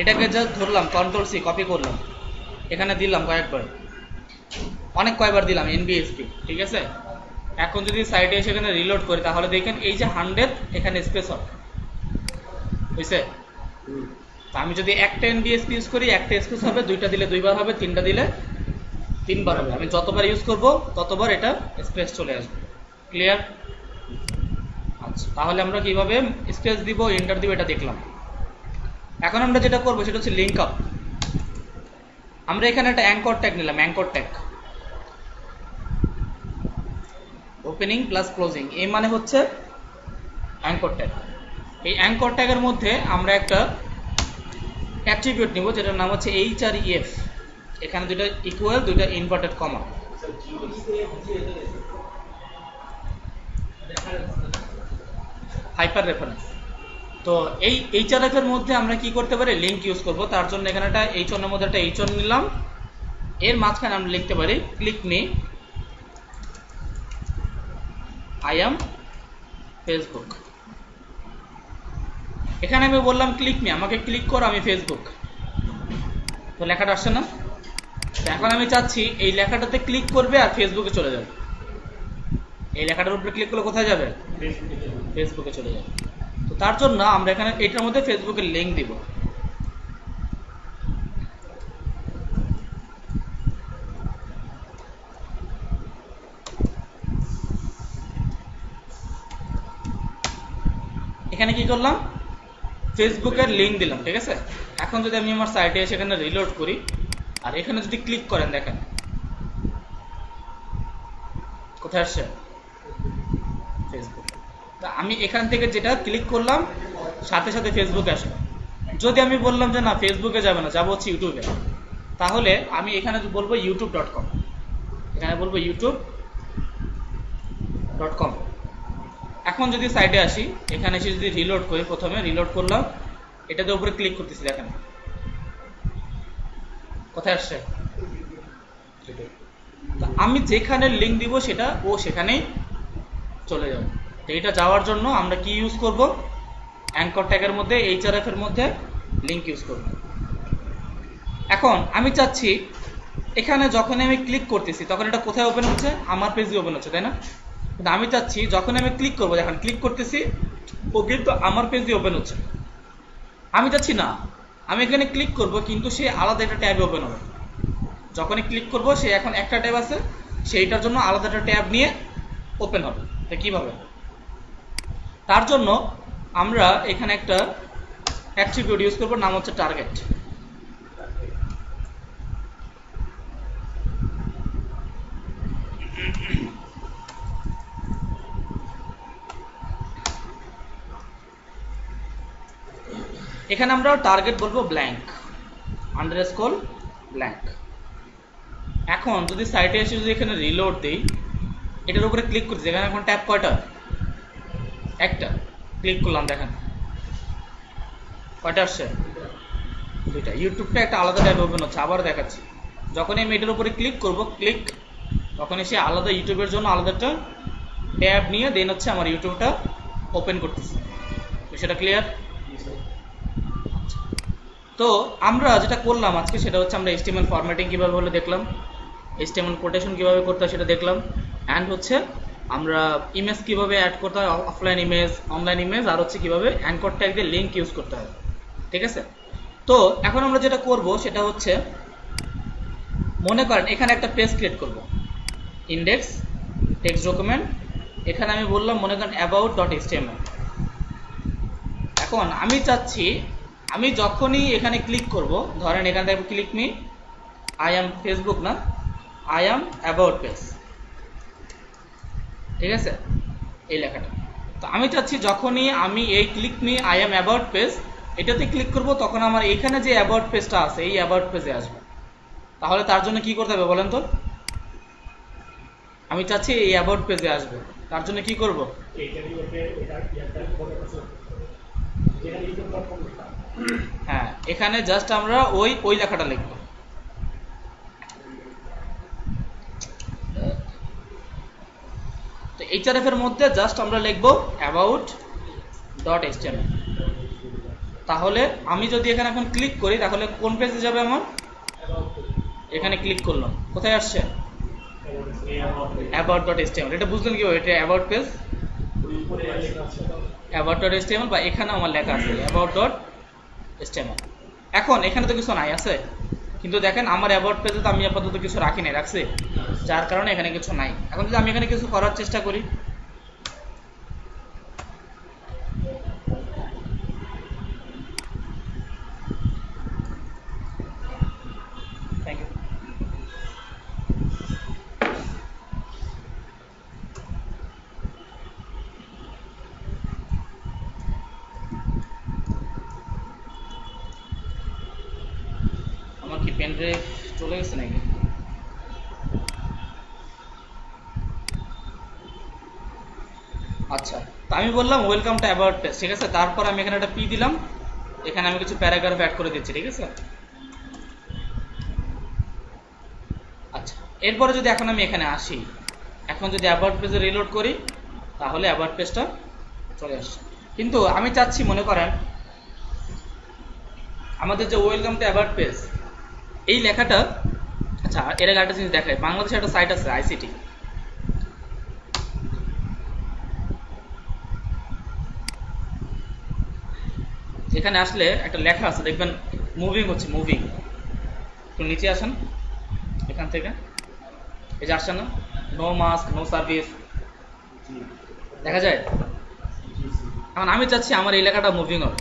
এটাকে জাস্ট ধরলাম, Ctrl+C কপি করলাম, এখানে দিলাম কয়েকবার, কয়বার দিলাম NBSP, ঠিক আছে? এখন যদি সাইডে এসে এখানে রিলোড করি তাহলে দেখেন এই যে 100 এখানে স্পেস হবে, বুঝছে? তো আমি যদি একটা NBSP ইউজ করি একটা স্পেস হবে, দুইটা দিলে দুইবার হবে, তিনটা দিলে তিনবার হবে। আমি যতবার ইউজ করব ততবার এটা স্পেস চলে আসবে। ক্লিয়ার? আচ্ছা, তাহলে আমরা কিভাবে স্পেস দিব, এন্টার দিব এটা দেখলাম। এখন আমরা যেটা করব সেটা হচ্ছে লিঙ্ক আপ। আমরা এখানে একটা অ্যাঙ্কর ট্যাগ নিলাম, anchor tag, opening plus closing, এই মানে হচ্ছে অ্যাঙ্কর ট্যাগ। এই অ্যাঙ্কর ট্যাগের মধ্যে আমরা একটা অ্যাট্রিবিউট নিব যেটার নাম হচ্ছে href। এখানে দুটো ইকুয়াল, দুটো ইনভার্টেড কমা, হাইপার রেফারেন্স। তো এই href এর মধ্যে আমরা কি করতে পারি, লিঙ্ক ইউজ করব। তার জন্য এখানে একটা h1 এর মধ্যে একটা h1 নিলাম, এর মাঝখানে আমরা লিখতে পারি click me, I am Facebook. এখানে আমি বললাম ক্লিক মি, আমাকে ক্লিক করো, আমি ফেসবুক। তো লেখাটা আসছে না? এখন আমি চাচ্ছি এই লেখাটাতে ক্লিক করবে আর ফেসবুকে চলে যাবে। এই লেখাটার উপরে ক্লিক করলে কোথায় যাবে? ফেসবুকে চলে যাবে। তো তার জন্য আমরা এখানে এটার মধ্যে ফেসবুকের লিঙ্ক দিব। এখানে কি করলাম? ফেসবুকের লিঙ্ক দিলাম, ঠিক আছে? এখন যদি আমি আমার সাইটে এসে এখানে রিলোড করি আর এখানে যদি ক্লিক করেন, দেখেন কোথায় আসছে? ফেসবুক। তা আমি এখান থেকে যেটা ক্লিক করলাম সাথে সাথে ফেসবুকে আসলো। যদি আমি বললাম যে না ফেসবুকে যাবে না, যাবো হচ্ছে ইউটিউবে, তাহলে আমি এখানে বলবো youtube.com, এখানে বলবো youtube.com। এখন যদি সাইটে আসি, এখানে এসে যদি রিলোড করি, প্রথমে রিলোড করলাম, এটাতে উপরে ক্লিক করতেছি, দেখেন কোথায় আসছে। তো আমি যেখানে লিঙ্ক দিব সেটা ও সেখানেই চলে যাবে। তো এটা যাওয়ার জন্য আমরা কি ইউজ করব, অ্যাঙ্কর ট্যাগের মধ্যে href এর মধ্যে লিঙ্ক ইউজ করব। এখন আমি চাচ্ছি এখানে যখন আমি ক্লিক করতেছি তখন এটা কোথায় ওপেন হচ্ছে, আমার পেজে ওপেন হচ্ছে, তাই না? কিন্তু আমি চাচ্ছি যখন আমি ক্লিক করবো, যখন ক্লিক করতেছি ও কিন্তু আমার পেজে ওপেন হচ্ছে। আমি চাচ্ছি না, আমি এখানে ক্লিক করব কিন্তু সে আলাদা একটা ট্যাবে ওপেন হবে। যখনই ক্লিক করব সে এখন একটা ট্যাব আছে, সেইটার জন্য আলাদা একটা ট্যাব নিয়ে ওপেন হবে। তো কিভাবে? তার জন্য আমরা এখানে একটা অ্যাট্রিবিউট ইউজ করব, নাম হচ্ছে টার্গেট। এখানে আমরা টার্গেট বলবো ব্ল্যাঙ্ক, আন্ডারস্কোর ব্ল্যাঙ্ক। এখন যদি সাইটে এসে যদি এখানে রিলোড দিই, এটার উপরে ক্লিক করছি, এখানে এখন ট্যাব কয়টা, একটা, ক্লিক করলাম, দেখেন কয়টা আসছে, দুইটা। ইউটিউবটা একটা আলাদা ট্যাব ওপেন হচ্ছে, আবার দেখাচ্ছি। যখনই আমি এটার উপরে ক্লিক করব, ক্লিক, তখনই সে আলাদা ইউটিউবের জন্য আলাদা একটা ট্যাব নিয়ে দেন হচ্ছে আমার ইউটিউবটা ওপেন করতেছে। সেটা ক্লিয়ার? তো আমরা যেটা করলাম আজকে সেটা হচ্ছে আমরা HTML ফরম্যাটিং কীভাবে হলে দেখলাম, HTML কোটেশন কীভাবে করতে হয় সেটা দেখলাম, অ্যান্ড হচ্ছে আমরা ইমেজ কীভাবে অ্যাড করতে হয়, অফলাইন ইমেজ, অনলাইন ইমেজ, আর হচ্ছে কীভাবে অ্যাঙ্কর ট্যাগ দিয়ে লিঙ্ক ইউজ করতে হয়। ঠিক আছে? তো এখন আমরা যেটা করব সেটা হচ্ছে, মনে করেন এখানে একটা পেজ ক্রিয়েট করব, ইন্ডেক্স টেক্সট ডকুমেন্ট, এখানে আমি বললাম মনে করেন about.html। এখন আমি চাচ্ছি আমি যখনই এখানে ক্লিক করব, ধরেন এখান থেকে click me, I am Facebook না, আই অ্যাম অ্যাবাউট পেজ, ঠিক আছে, এই লেখাটা। তো আমি চাচ্ছি যখনই আমি এই click me I am about page এটাতে ক্লিক করব, তখন আমার এখানে যে অ্যাবাউট পেজটা আছে এই অ্যাবাউট পেজে আসবে। তাহলে তার জন্য কি করতে হবে বলেন তো? আমি চাচ্ছি এই অ্যাবাউট পেজে আসবে, তার জন্য কি করব? হ্যাঁ, এখানে জাস্ট আমরা ওই লেখাটা লিখব। তো href এর মধ্যে জাস্ট আমরা লিখব about.html। তাহলে আমি যদি এখানে এখন ক্লিক করি তাহলে কোন পেজে যাবে আমার? এখানে ক্লিক করলাম, কোথায় আসছে? about.html। এটা বুঝলেন কি? এটা about পেজ, about.html, বা এখানে আমার লেখা আছে about.html। এখন এখানে তো কিছু নাই আছে, কিন্তু দেখেন আমার অ্যাবাউট পেজে তো আমি আপাতত কিছু রাখি নাই, রাখছি, যার কারণে এখানে কিছু নাই। এখন যদি আমি এখানে কিছু করার চেষ্টা করি, থ্যাংক ইউ। আমার কি পেন ড্রাইভ চলে গেছে নাকি? আচ্ছা, তো আমি বললাম ওয়েলকাম টু অ্যাবাউট পেজ, ঠিক আছে। তারপর আমি এখানে একটা পি দিলাম, এখানে আমি কিছু প্যারাগ্রাফ অ্যাড করে দিচ্ছি, ঠিক আছে। আচ্ছা, এরপরে যদি এখন আমি এখানে আসি, এখন যদি অ্যাবাউট পেজে রিলোড করি তাহলে অ্যাবাউট পেজটা চলে আসছে। কিন্তু আমি চাচ্ছি মনে করেন আমাদের যে ওয়েলকাম টু অ্যাবাউট পেজ এই লেখাটা, আচ্ছা এর আগে একটা জিনিস দেখাই, বাংলাদেশে একটা সাইট আছে আইসিটি, এখানে আসলে একটা লেখা আছে দেখবেন মুভিং হচ্ছে, মুভিং। একটু নিচে আসেন এখান থেকে, এই যে আসছে না, নো মাস্ক নো সার্ভিস, দেখা যায়। এখন আমি চাচ্ছি আমার এই লেখাটা মুভিং হবে,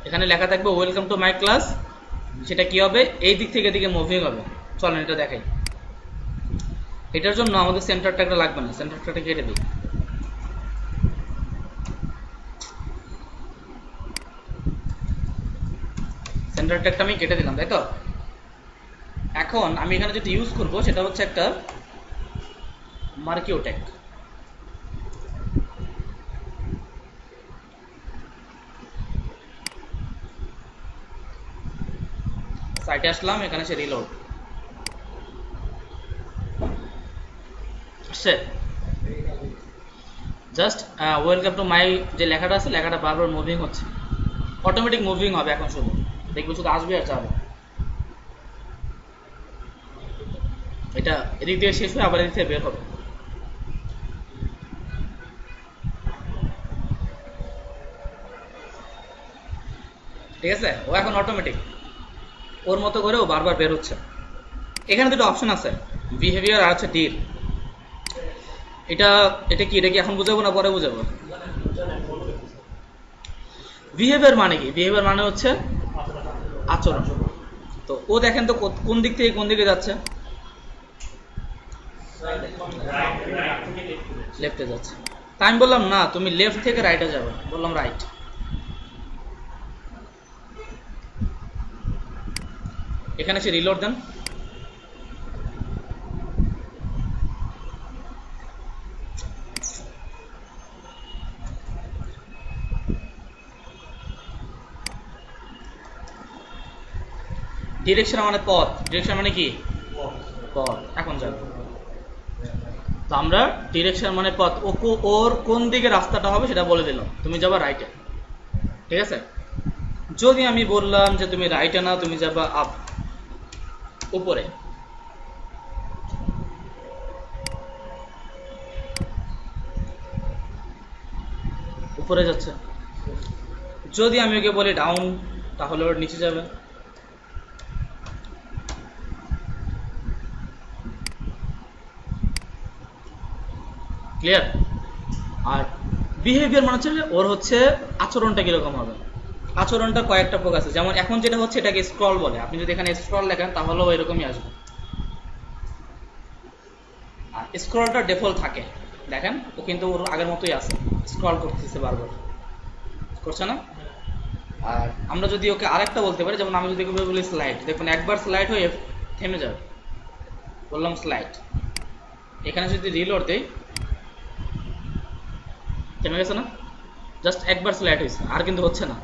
এখানে লেখা থাকবে ওয়েলকাম টু মাই ক্লাস, সেটা কি হবে এই দিক থেকে এদিকে মুভিং হবে। চলেন এটা দেখাই। এটার জন্য আমাদের সেন্টার ট্যাগটা লাগবে না, সেন্টার ট্যাগটা কেটে দিই। সেন্টার ট্যাগটা আমি কেটে দিলাম, তাই তো? এখন আমি এখানে যেটা ইউজ করব সেটা হচ্ছে একটা মার্কিও ট্যাগ। সাইটে আসলাম, এখানে সে রিলোড সে জাস্ট ওয়েলকাম টু মাই যে লেখাটা আছে, লেখাটা বারবার মুভিং হচ্ছে, অটোমেটিক মুভিং হবে এখন, শুধু দেখবো শুধু আসবে আর যাবে। এটা এদিক দিয়ে শেষ হয়ে আবার এদিক থেকে বের হবে। ঠিক আছে, ও এখন অটোমেটিক ওর মতো করে ও বারবার বের হচ্ছে। এখানে দুটো অপশন আছে, বিহেভিয়ার আর হচ্ছে ডিল। এটা এটা কি, এটা কি এখন বুঝাবো না পরে বুঝাবো? বিহেভিয়ার মানে কি? বিহেভিয়ার মানে হচ্ছে আচরণ। তো ও দেখেন তো কোন দিক থেকে কোন দিকে যাচ্ছে, লেফটে যাচ্ছে। তা আমি বললাম না তুমি লেফট থেকে রাইটে যাবে, বললাম রাইট। এখানে সে রিলোড দেন, ডিরেকশন মানে পথ, ডিরেকশন মানে কি পথ, এখন যাবে। তো আমরা ডিরেকশন মানে পথ, ওর কোন দিকে রাস্তাটা হবে সেটা বলে দিলাম, তুমি যাবা রাইটে। ঠিক আছে, যদি আমি বললাম যে তুমি রাইটে না, তুমি যাবা আপ, উপরে, উপরে যাচ্ছে। যদি আমি ওকে বলি ডাউন, তাহলে ওর নিচে যাবে। ক্লিয়ার? আর বিহেভিয়ার মানে হচ্ছে ওর হচ্ছে আচরণটা কিরকম হবে। আচরণটা কয়েকটা প্রকার আছে, যেমন এখন যেটা হচ্ছে এটাকে স্ক্রল বলে। আপনি যদি এখানে স্ক্রল লেখেন তাহলেও এরকমই আসবে। আর স্ক্রলটা ডিফল্ট থাকে, দেখেন ও কিন্তু ওর আগের মতোই আছে, স্ক্রল করতেছে বারবার, করছে না? আর আমরা যদি ওকে আরেকটা বলতে পারি, যেমন আমি যদি ওকে বলি স্লাইড, দেখুন একবার স্লাইড হয়ে থেমে যাবে, বললাম স্লাইড। এখানে যদি রিলোড দেই, থেমে গেছে না? জাস্ট একবার স্লাইড হয়েছে, আর কিন্তু হচ্ছে না,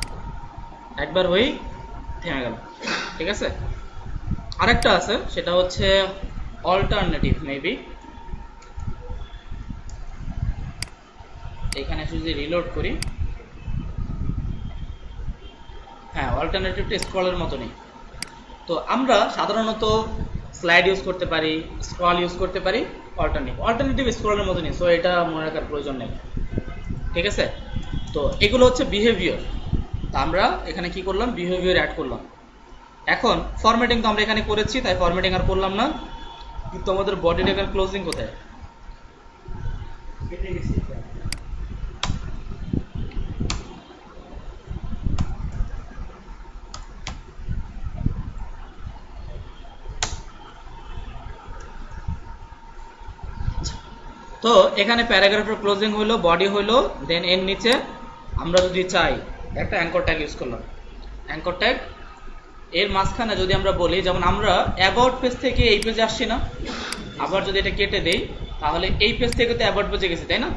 একবার হয়েই থেমে গেল। ঠিক আছে, আরেকটা আছে, সেটা হচ্ছে অল্টারনেটিভ। মেবি এখানে যদি রিলোড করি, হ্যাঁ অল্টারনেটিভটা স্ক্রলের মতো নেই। তো আমরা সাধারণত স্লাইড ইউজ করতে পারি, স্ক্রল ইউজ করতে পারি, অল্টারনেটিভ স্ক্রলের মতো নেই, সো এটা মনে রাখার প্রয়োজন নেই। ঠিক আছে, তো এগুলো হচ্ছে বিহেভিয়ার। তা আমরা এখানে কি করলাম, বিহেভিয়ার অ্যাড করলাম। এখন ফরম্যাটিং তো আমরা এখানে করেছি, তাই ফরম্যাটিং আর করলাম না, কিন্তু আমাদের বডি ট্যাগের ক্লোজিং কোথায়? তো এখানে প্যারাগ্রাফের ক্লোজিং হইলো, বডি হইলো, দেন এর নিচে আমরা যদি চাই একটা অ্যাঙ্কর ট্যাগ ইউজ করলাম। অ্যাঙ্কর ট্যাগ এর মাঝখানে যদি আমরা বলি, যেমন আমরা অ্যাবাউট পেজ থেকে এই পেজে আসছি না, আবার যদি এটা কেটে দেই তাহলে এই পেজ থেকে তো অ্যাবাউট পেজে গেছি, তাই না?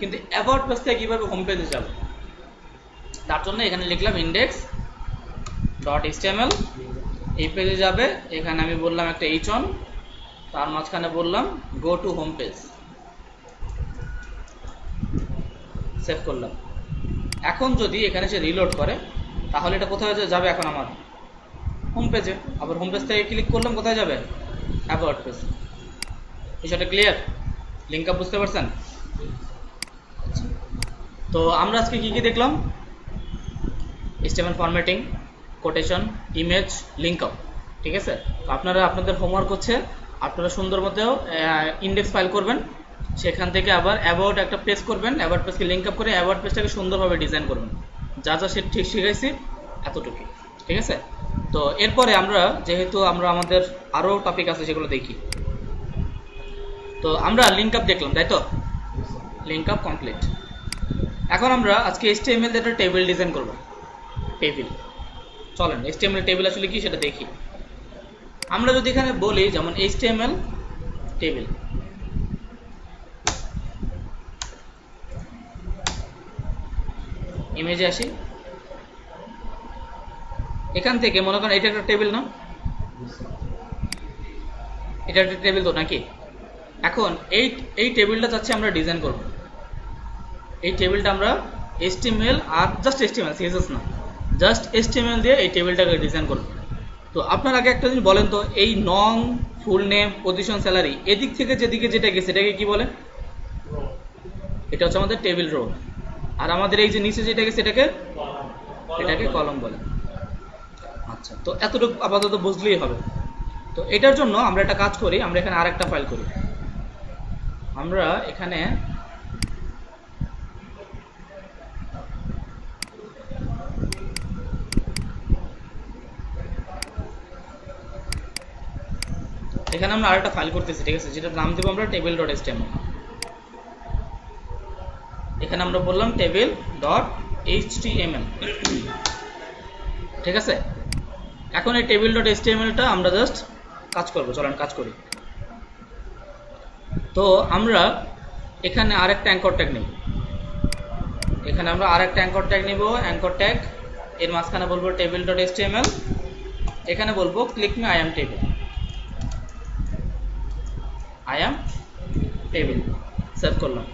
কিন্তু অ্যাবাউট পেজ থেকে কিভাবে হোম পেজে যাব, তার জন্য এখানে লিখলাম ইন্ডেক্স ডট এইচটিএমএল, এই পেজে যাবে, এখানে আমি বললাম একটা h1, তার মাঝখানে বললাম go to home page, save করলাম। এখন যদি এখানে সে রিলোড করে তাহলে এটা কোথায় যাবে, এখন আমার হোম পেজে। আবার হোম পেজ থেকে ক্লিক করলাম, কোথায় যাবে? About page. বিষয়টা ক্লিয়ার? লিঙ্ক আপ বুঝতে পারছেন? তো আমরা আজকে কি কি দেখলাম? HTML formatting, quotation, image, link up. ঠিক আছে, তো আপনারা আপনাদের হোমওয়ার্ক হচ্ছে আপনারা সুন্দর মতো ইন্ডেক্স ফাইল করবেন, সেখান থেকে আবার অ্যাবাউট একটা পেজ করবেন, অ্যাবাউট পেজকে লিঙ্ক আপ করে অ্যাবাউট পেজটাকে সুন্দরভাবে ডিজাইন করবেন। যা যা সে ঠিক শিখাইছি এতটুকুই। ঠিক আছে, তো এরপরে আমরা যেহেতু আমরা আমাদের আরও টপিক আছে সেগুলো দেখি। তো আমরা লিঙ্ক আপ দেখলাম, তাই তো? Link up complete. এখন আমরা আজকে HTML দিয়ে একটা টেবিল ডিজাইন করব। টেবিল চলেন HTML টেবিল আসলে কি সেটা দেখি। আমরা যদি এখানে বলি যেমন HTML টেবিল, ইমেজে আসি, এখান থেকে মনে করেন এটা একটা টেবিল না, এটা একটা টেবিল তো নাকি। এখন এই টেবিলটা চাচ্ছি আমরা ডিজাইন করব। এই টেবিলটা আমরা HTML আর জাস্ট HTML CSS না, জাস্ট HTML দিয়ে এই টেবিলটাকে ডিজাইন করব। তো আপনার আগে একটা জিনিস বলেন তো, এই নং, ফুল নেম, পজিশন, স্যালারি এদিক থেকে যেদিকে যেটা গেছে এটাকে কি বলে? এটা হচ্ছে আমাদের টেবিল রো। আর আমাদের এই যে নিচে যেটা গেছে এটাকে কলম বলে। আচ্ছা, তো এতটুকু আপাতত বুঝলেই হবে। তো এটার জন্য আমরা একটা কাজ করি, আমরা এখানে আরেকটা ফাইল করি। আমরা এখানে আমরা আরেকটা ফাইল করতেছি, ঠিক আছে, যেটার নাম দেবো আমরা table.html। এখানে আমরা বললাম table.html, ঠিক আছে। এখন এই table.html-টা আমরা জাস্ট কাজ করব, চলেন কাজ করি। তো আমরা এখানে আরেকটা অ্যাঙ্কর ট্যাগ নেব, এখানে আমরা আরেকটা অ্যাঙ্কর ট্যাগ নেব, অ্যাঙ্কর ট্যাগ এর মাঝখানে বলবো table.html, এখানে বলবো click me I am table, I am table, save করলাম।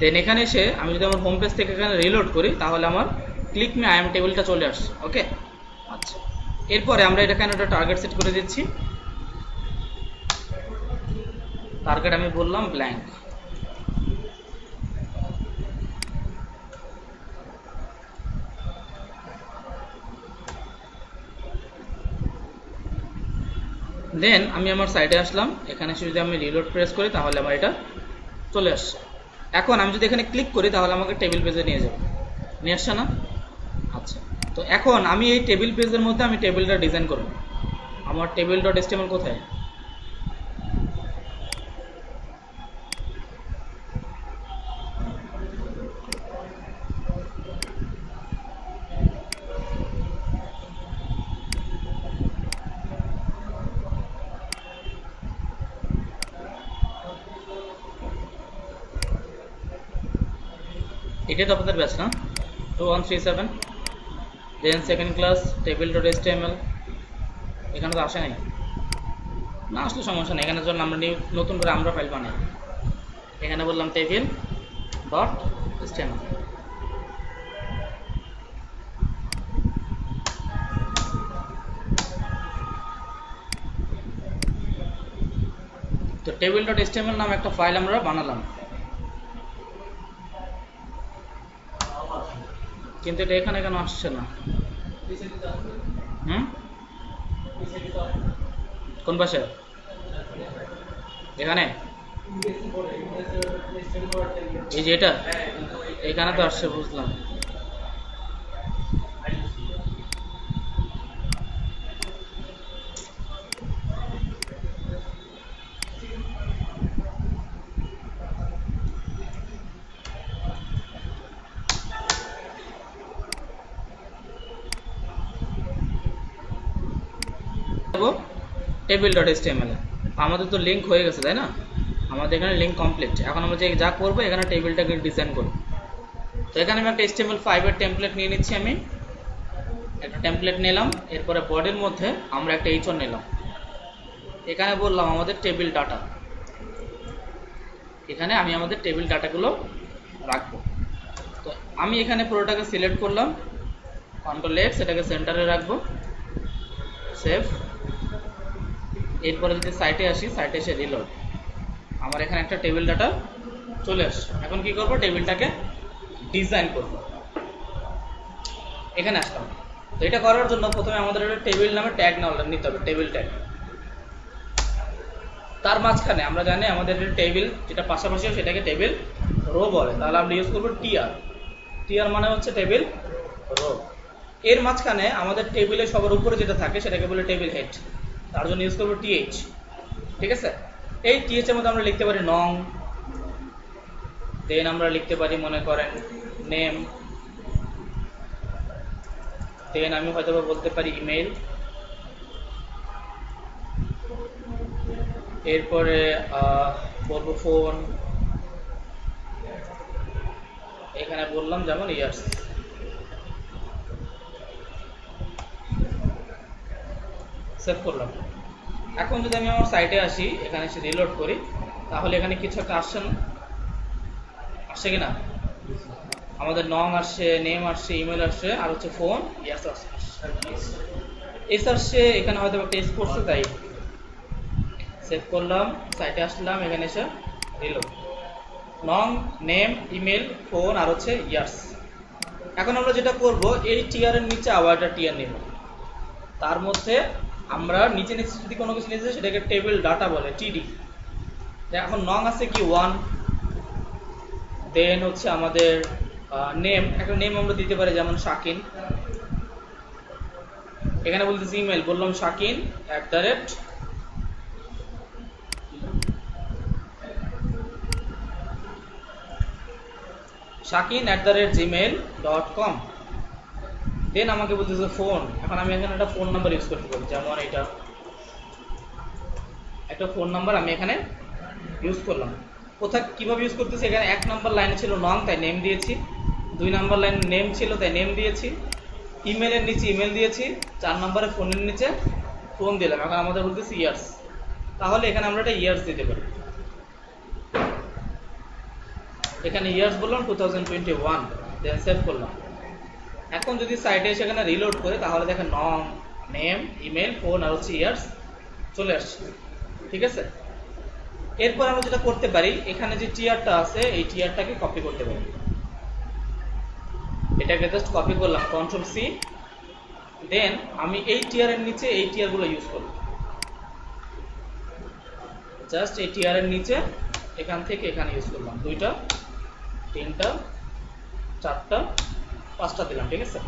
দেন এখানে এসে আমি যদি আমার হোম পেজ থেকে এখানে রিলোড করি তাহলে আমার ক্লিক মি আই অ্যাম টেবিলটা চলে আসছে। ওকে, আচ্ছা, এরপরে আমরা এখানে একটা টার্গেট সেট করে দিচ্ছি। টার্গেট আমি বললাম ব্ল্যাঙ্ক। দেন আমি আমার সাইটে আসলাম, এখানে এসে যদি আমি রিলোড প্রেস করি তাহলে আমার এটা চলে আসছে। এখন আমি যদি এখানে ক্লিক করি তাহলে আমাকে টেবিল পেজে নিয়ে যাবে, নিয়ে আসছে না? আচ্ছা, তো এখন আমি এই টেবিল পেজের মধ্যে আমি টেবিলটা ডিজাইন করব। আমার table.html কোথায়? এটাই তো আপনাদের ব্যাচ না, 2137। দেন সেকেন্ড ক্লাস table.html, এখানে তো আসে নাই না, আসলে সমস্যা নেই, এখানে জন্য আমরা নতুন করে আমরা ফাইল বানাই। এখানে বললাম table.html, তো table.html নামে একটা ফাইল আমরা বানালাম, কিন্তু এটা এখানে কেন আসছে না? কোন পাশে? এখানে এই যে এটা এখানে তো আসছে, বুঝলাম। table.html আমাদের তো লিঙ্ক হয়ে গেছে, তাই না? আমাদের এখানে লিঙ্ক কমপ্লিট। এখন আমরা যে যা করবো এখানে টেবিলটাকে ডিজাইন করব। তো এখানে আমি একটা HTML5 এর টেমপ্লেট নিয়ে নিচ্ছি, আমি একটা টেমপ্লেট নিলাম। এরপরে বডির মধ্যে আমরা একটা h1 নিলাম, এখানে বললাম আমাদের টেবিল ডাটা, এখানে আমি আমাদের টেবিল ডাটাগুলো রাখবো। তো আমি এখানে পুরোটাকে সিলেক্ট করলাম, Ctrl+X, সেটাকে সেন্টারে রাখবো, সেভ। এরপরে যদি সাইটে আসি, সাইটে এসে রিলোড, আমার এখানে একটা টেবিল ডাটা চলে আসছে। এখন কি করব? টেবিলটাকে ডিজাইন করব। এখানে আসলাম। তো এটা করার জন্য প্রথমে আমাদের একটা টেবিল নামে ট্যাগ নিতে হবে, টেবিল ট্যাগ। তার মাঝখানে আমরা জানি আমাদের টেবিল যেটা পাশাপাশি সেটাকে টেবিল রো বলে, তাহলে আমরা ইউজ করবো টিআর। টিআর মানে হচ্ছে টেবিল রো। এর মাঝখানে আমাদের টেবিলের সবার উপরে যেটা থাকে সেটাকে বলে টেবিল হেড, তার জন্য ইউজ করবো টিএইচ। ঠিক আছে, এই টিএইচ এর মধ্যে আমরা লিখতে পারি নং, দেন আমরা লিখতে পারি মনে করেন নেম, দেন আমি হয়তো বা বলতে পারি ইমেল, এরপরে বলবো ফোন, এখানে বললাম যেমন ইয়ার্স। সেভ করলাম। এখন যদি আমি আমার সাইটে আসি, এখানে এসে রিলোড করি, তাহলে এখানে কিছু একটা আসছে না? আসছে কিনা? আমাদের নং আসছে, নেম আসছে, ইমেল আসছে, আর হচ্ছে ফোন, ইয়ার্স আসছে। এস আসছে, এখানে হয়তো একটা এস করছে, তাই সেভ করলাম, সাইটে আসলাম, এখানে এসে রিলোড। নং, নেম, ইমেল, ফোন আর হচ্ছে ইয়ার্স। এখন আমরা যেটা করব, এই টিয়ারের নিচে আবার একটা টিয়ার নেব, তার মধ্যে আমরা নিচে নিচে যদি কোনো কিছু নিচে সেটাকে টেবিল ডাটা বলে, টিডি। এখন নং আছে কি 1, দেন হচ্ছে আমাদের নেম, একটা নেম আমরা দিতে পারি যেমন শাকিন। এখানে বলতেছি ইমেল, বললাম শাকিন @gmail.com। দেন আমাকে বলতেছে ফোন, এখন আমি এখানে একটা ফোন নাম্বার ইউজ করতে পারি, যেমন এটা একটা ফোন নাম্বার আমি এখানে ইউজ করলাম। কোথায় কিভাবে ইউজ করতেছি, এখানে 1 নম্বর লাইনে ছিল নং, তাই নেম দিয়েছি। 2 নম্বর লাইনে নেম ছিল, তাই নেম দিয়েছি। ইমেলের নিচে ইমেল দিয়েছি। 4 নম্বরে ফোনের নিচে ফোন দিলাম। এখন আমাদের বলতেছি ইয়ার্স, তাহলে এখানে আমরা একটা ইয়ার্স দিতে পারি। এখানে ইয়ার্স বললাম 2021, দেন সেভ করলাম। এখন যদি সাইটে এসে এখানে রিলোড করে, তাহলে দেখেন নং, নেম, ইমেল, ফোন আর হচ্ছে ইয়ার্স চলে আসছে। ঠিক আছে, এরপর আমরা যেটা করতে পারি, এখানে যে টিয়ারটা আছে এই টিয়ারটাকে কপি করতে পারি। এটাকে জাস্ট কপি করলাম, কন্ট্রোল সি, দেন আমি এই টিয়ারের নিচে এই টিয়ারগুলো ইউজ করব। জাস্ট এই টিয়ারের নিচে এখান থেকে এখানে ইউজ করলাম, 2টা, 3টা, 4টা, 5টা দিলাম। ঠিক আছে,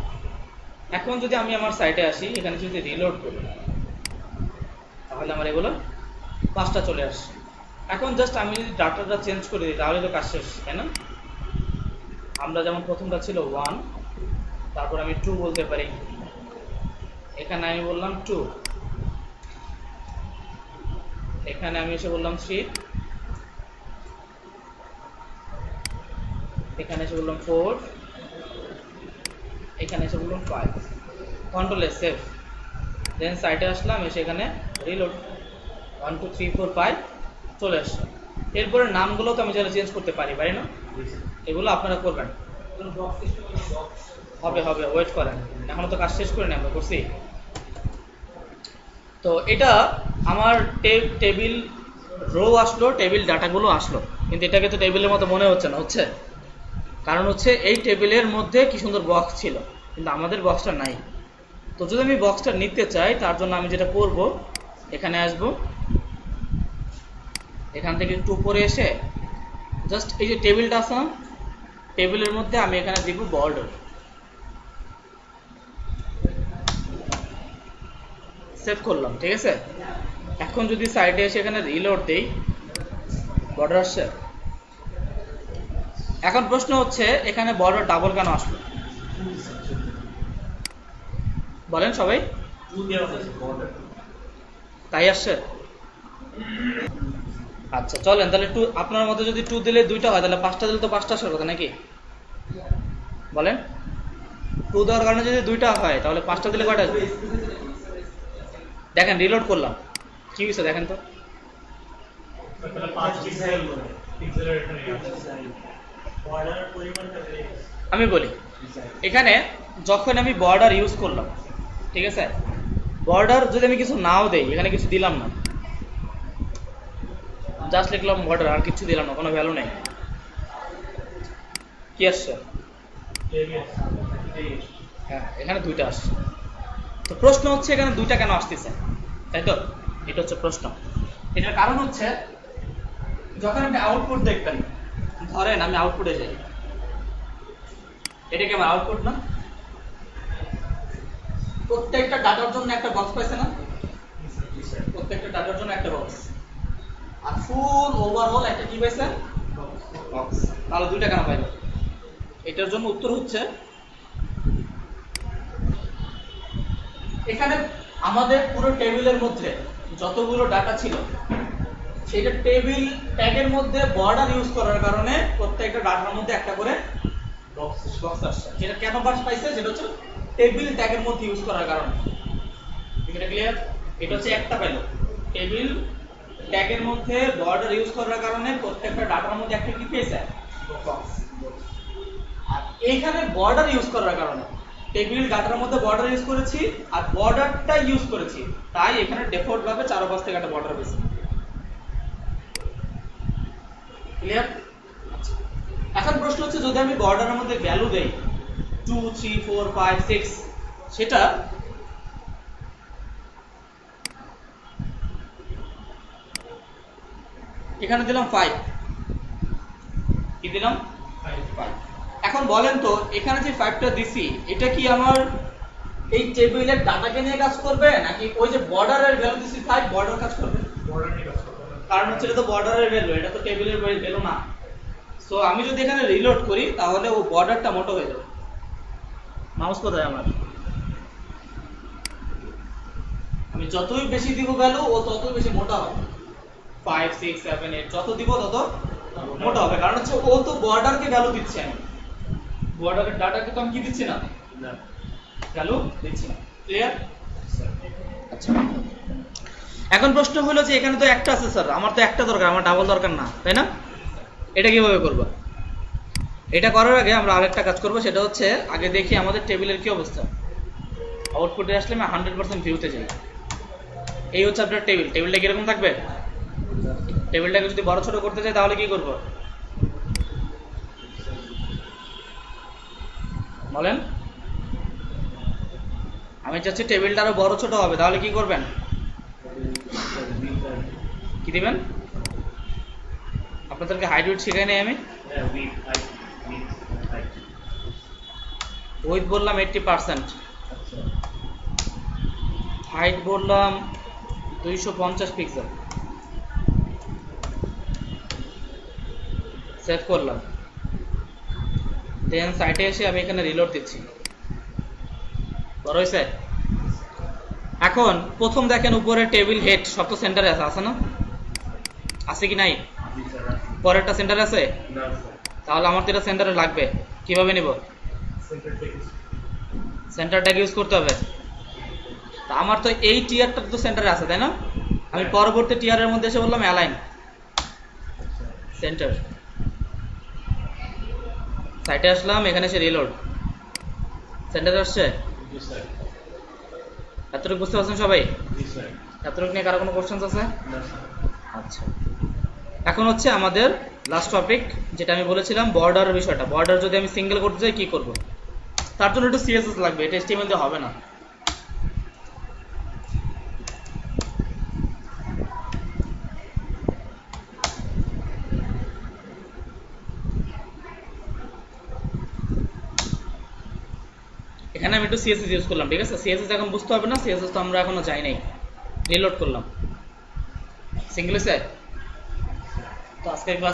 এখন যদি আমি আমার সাইটে আসি, এখানে যদি রিলোড করি, তাহলে আমার এগুলো 5টা চলে আসছে। এখন জাস্ট আমি যদি ডাটাটা চেঞ্জ করে দিই, তাহলে তো কাজ শেষ, তাই না? আমরা যেমন প্রথমটা ছিল 1, তারপর আমি 2 বলতে পারি, এখানে আমি বললাম 2, এখানে আমি এসে বললাম 3, এখানে এসে বললাম 4, এখানে এসে বললাম 5। Control S, save. দেন সাইটে আসলাম, এসে এখানে রিলোড, 1 2 3 4 5 চলে আসছে। এরপরে নামগুলো তো আমি চাইলে চেঞ্জ করতে পারি না? এগুলো আপনারা করবেন। হবে হবে, ওয়েট করেন, এখনো তো কাজ শেষ করে নি, আমরা করছি। তো এটা আমার টেবিল রো আসলো, টেবিল ডাটাগুলো আসলো, কিন্তু এটাকে তো টেবিলের মতো মনে হচ্ছে না, হচ্ছে কারণ হচ্ছে এই টেবিলের মধ্যে কি সুন্দর বক্স ছিল, কিন্তু আমাদের বক্সটা নাই। তো যদি আমি বক্সটা নিতে চাই, তার জন্য আমি যেটা করব, এখানে আসব, এখান থেকে একটু উপরে এসে জাস্ট এই যে টেবিলটা আছে, টেবিলের মধ্যে আমি এখানে দিব বর্ডার, সেভ করলাম। ঠিক আছে, এখন যদি সাইডে এসে এখানে রিলোড দেই, বর্ডার আসছে। এখন প্রশ্ন হচ্ছে, এখানে বর্ডার ডাবল কেন আসলো বলেন সবাই? তাই আসছে। আচ্ছা চলেন তাহলে 2, আপনার মতে যদি 2 দিলে 2টা হয়, তাহলে 5টা দিলে তো 5টা আসার কথা নাকি? বলেন, 2 দেওয়ার কারণে যদি 2টা হয়, তাহলে 5টা দিলে কয়টা আসবে? দেখেন রিলোড করলাম, কি হয়েছে দেখেন তো। আমি বলি, এখানে যখন আমি বর্ডার ইউজ করলাম, ঠিক আছে, বর্ডার যদি আমি কিছু নাও দেই, এখানে কিছু দিলাম না, জাস্ট লিখলাম বর্ডার, আর কিছু দিলাম না, কোনো ভ্যালু নেই, কি আসছে? হ্যাঁ, এখানে 2টা আসছে। তো প্রশ্ন হচ্ছে, এখানে 2টা কেন আসতেছে, তাই তো? এটা হচ্ছে প্রশ্ন। এটার কারণ হচ্ছে, যখন আপনি আউটপুট দেখবেন, ধরেন আমি আউটপুটে যাই, এটা কি আমার আউটপুট না? প্রত্যেকটা ডাটার জন্য একটা বক্স পাইছে না? প্রত্যেকটা ডাটার জন্য একটা বক্স, আর ফুল ওভারঅল একটা কি পাইছে? বক্স। তাহলে 2টা কেন পাইল? এটার জন্য উত্তর হচ্ছে, এখানে আমাদের পুরো টেবিলের মধ্যে যতগুলো ডাটা ছিল সেটা টেবিল ট্যাগের মধ্যে বর্ডার ইউজ করার কারণে প্রত্যেকটা ডাটার মধ্যে একটা করে বক্স আসছে। যেটা কেন বাক্স পাইছে সেটা হচ্ছে টেবিল ট্যাগের মধ্যে ইউজ করার কারণে। এটা ক্লিয়ার? এটা হচ্ছে একটা পেল টেবিল ট্যাগের মধ্যে বর্ডার ইউজ করার কারণে প্রত্যেকটা ডাটার মধ্যে একটা কি পেয়েছে বক্স। আর এইখানে বর্ডার ইউজ করার কারণে টেবিল ডাটার মধ্যে বর্ডার ইউজ করেছি আর বর্ডারটা ইউজ করেছি, তাই এখানে ডিফল্ট ভাবে চারপাশ থেকে একটা বর্ডার পেয়েছি। ক্লিয়ার? এখন প্রশ্ন হচ্ছে যদি আমি বর্ডারের মধ্যে ভ্যালু দেই 2 3 4 5 6, সেটা এখানে দিলাম 5, কি দিলাম 5। এখন বলেন তো এখানে যে 5টা দিছি এটা কি আমার এই টেবিলের ডাটাকে নিয়ে কাজ করবে নাকি ওই যে বর্ডারের ভ্যালু দিছি 5 বর্ডার কাজ করবে? বর্ডার নিয়ে কাজ করতে হবে। কারণ হচ্ছে এটা তো বর্ডারের ভ্যালু, এটা তো টেবিলের ভ্যালু না। সো আমি যদি এখানে রিলোড করি তাহলে ও বর্ডারটা মোটো হয়ে যাবে। মাউস কোথায় আমার? আমি যতই বেশি দিব ভ্যালু ও ততই বেশি মোটা হবে। 5 6 7 8 যত দিব তত মোটা হবে, কারণ হচ্ছে ও তো বর্ডারকে ভ্যালু দিচ্ছে, আমি বর্ডারের ডাটাকে তো আমি কি দিচ্ছি না, না ভ্যালু দিচ্ছি না। ক্লিয়ার? স্যার। আচ্ছা, এখন প্রশ্ন হলো যে এখানে তো একটা আছে স্যার, আমার তো একটা দরকার, আমার ডাবল দরকার না, তাই না? এটা কিভাবে করব? এটা করার আগে আমরা আরেকটা কাজ করব, সেটা হচ্ছে আগে দেখি আমাদের টেবিলের কি অবস্থা। আউটপুটে আসলে আমি 100% ভিউতে যাই। এই হচ্ছে আপনার টেবিল। টেবিলটা কিরকম থাকবে? টেবিলটাকে যদি বড় ছোট করতে চাই তাহলে কি করব বলেন? আমি চাচ্ছি টেবিলটা আরো বড় ছোট হবে, তাহলে কি করবেন? কি দিবেন? আপনাদেরকে হাইট উইডথ শেখাই নাই আমি? হ্যাঁ উইথ হাইট উইডথ বললাম 80%, আচ্ছা হাইট বললাম 250 পিক্সেল। সেভ করলাম, দেন সাইটে এসে আমি এখানে রিলোড দিচ্ছি। বড় হয়েছে? এখন প্রথম দেখেন উপরে টেবিল হেড সব তো সেন্টারে আছে না? আছে কি নাই? জি স্যার। পরেরটা সেন্টারে আছে? না স্যার। তাহলে আমার তো এটা সেন্টারে লাগবে। কিভাবে নিব? সেন্টার থেকে সেন্টার ট্যাগ ইউজ করতে হবে। তা আমার তো এই টিয়ারটা তো সেন্টারে আছে, তাই না? আমি পরবর্তী টিয়ারের মধ্যে এসে বললাম অ্যালাইন সেন্টার। সাইটে আসলাম, এখানে এসে রিলোড, সেন্টারে আসছে। জি স্যার। এতটুকু বুঝতে পারছেন সবাই? জি স্যার। এতটুকু নিয়ে কারো কোনো কোশ্চেন আছে? না স্যার। আচ্ছা, এখন হচ্ছে আমাদের লাস্ট টপিক, যেটা আমি বলেছিলাম বর্ডারের বিষয়টা। বর্ডার যদি আমি সিঙ্গেল করতে চাই কি করব? তার জন্য একটু সিএসএস লাগবে, এটা HTML দিয়ে হবে না। এখানে আমি একটু সিএসএস ইউজ করলাম, ঠিক আছে? সিএসএস এখন বুঝতে হবে না, সিএসএস তো আমরা এখনো যাই নাই। রিলোড করলাম, সিঙ্গেল হয়েছে। তো আজকের ক্লাস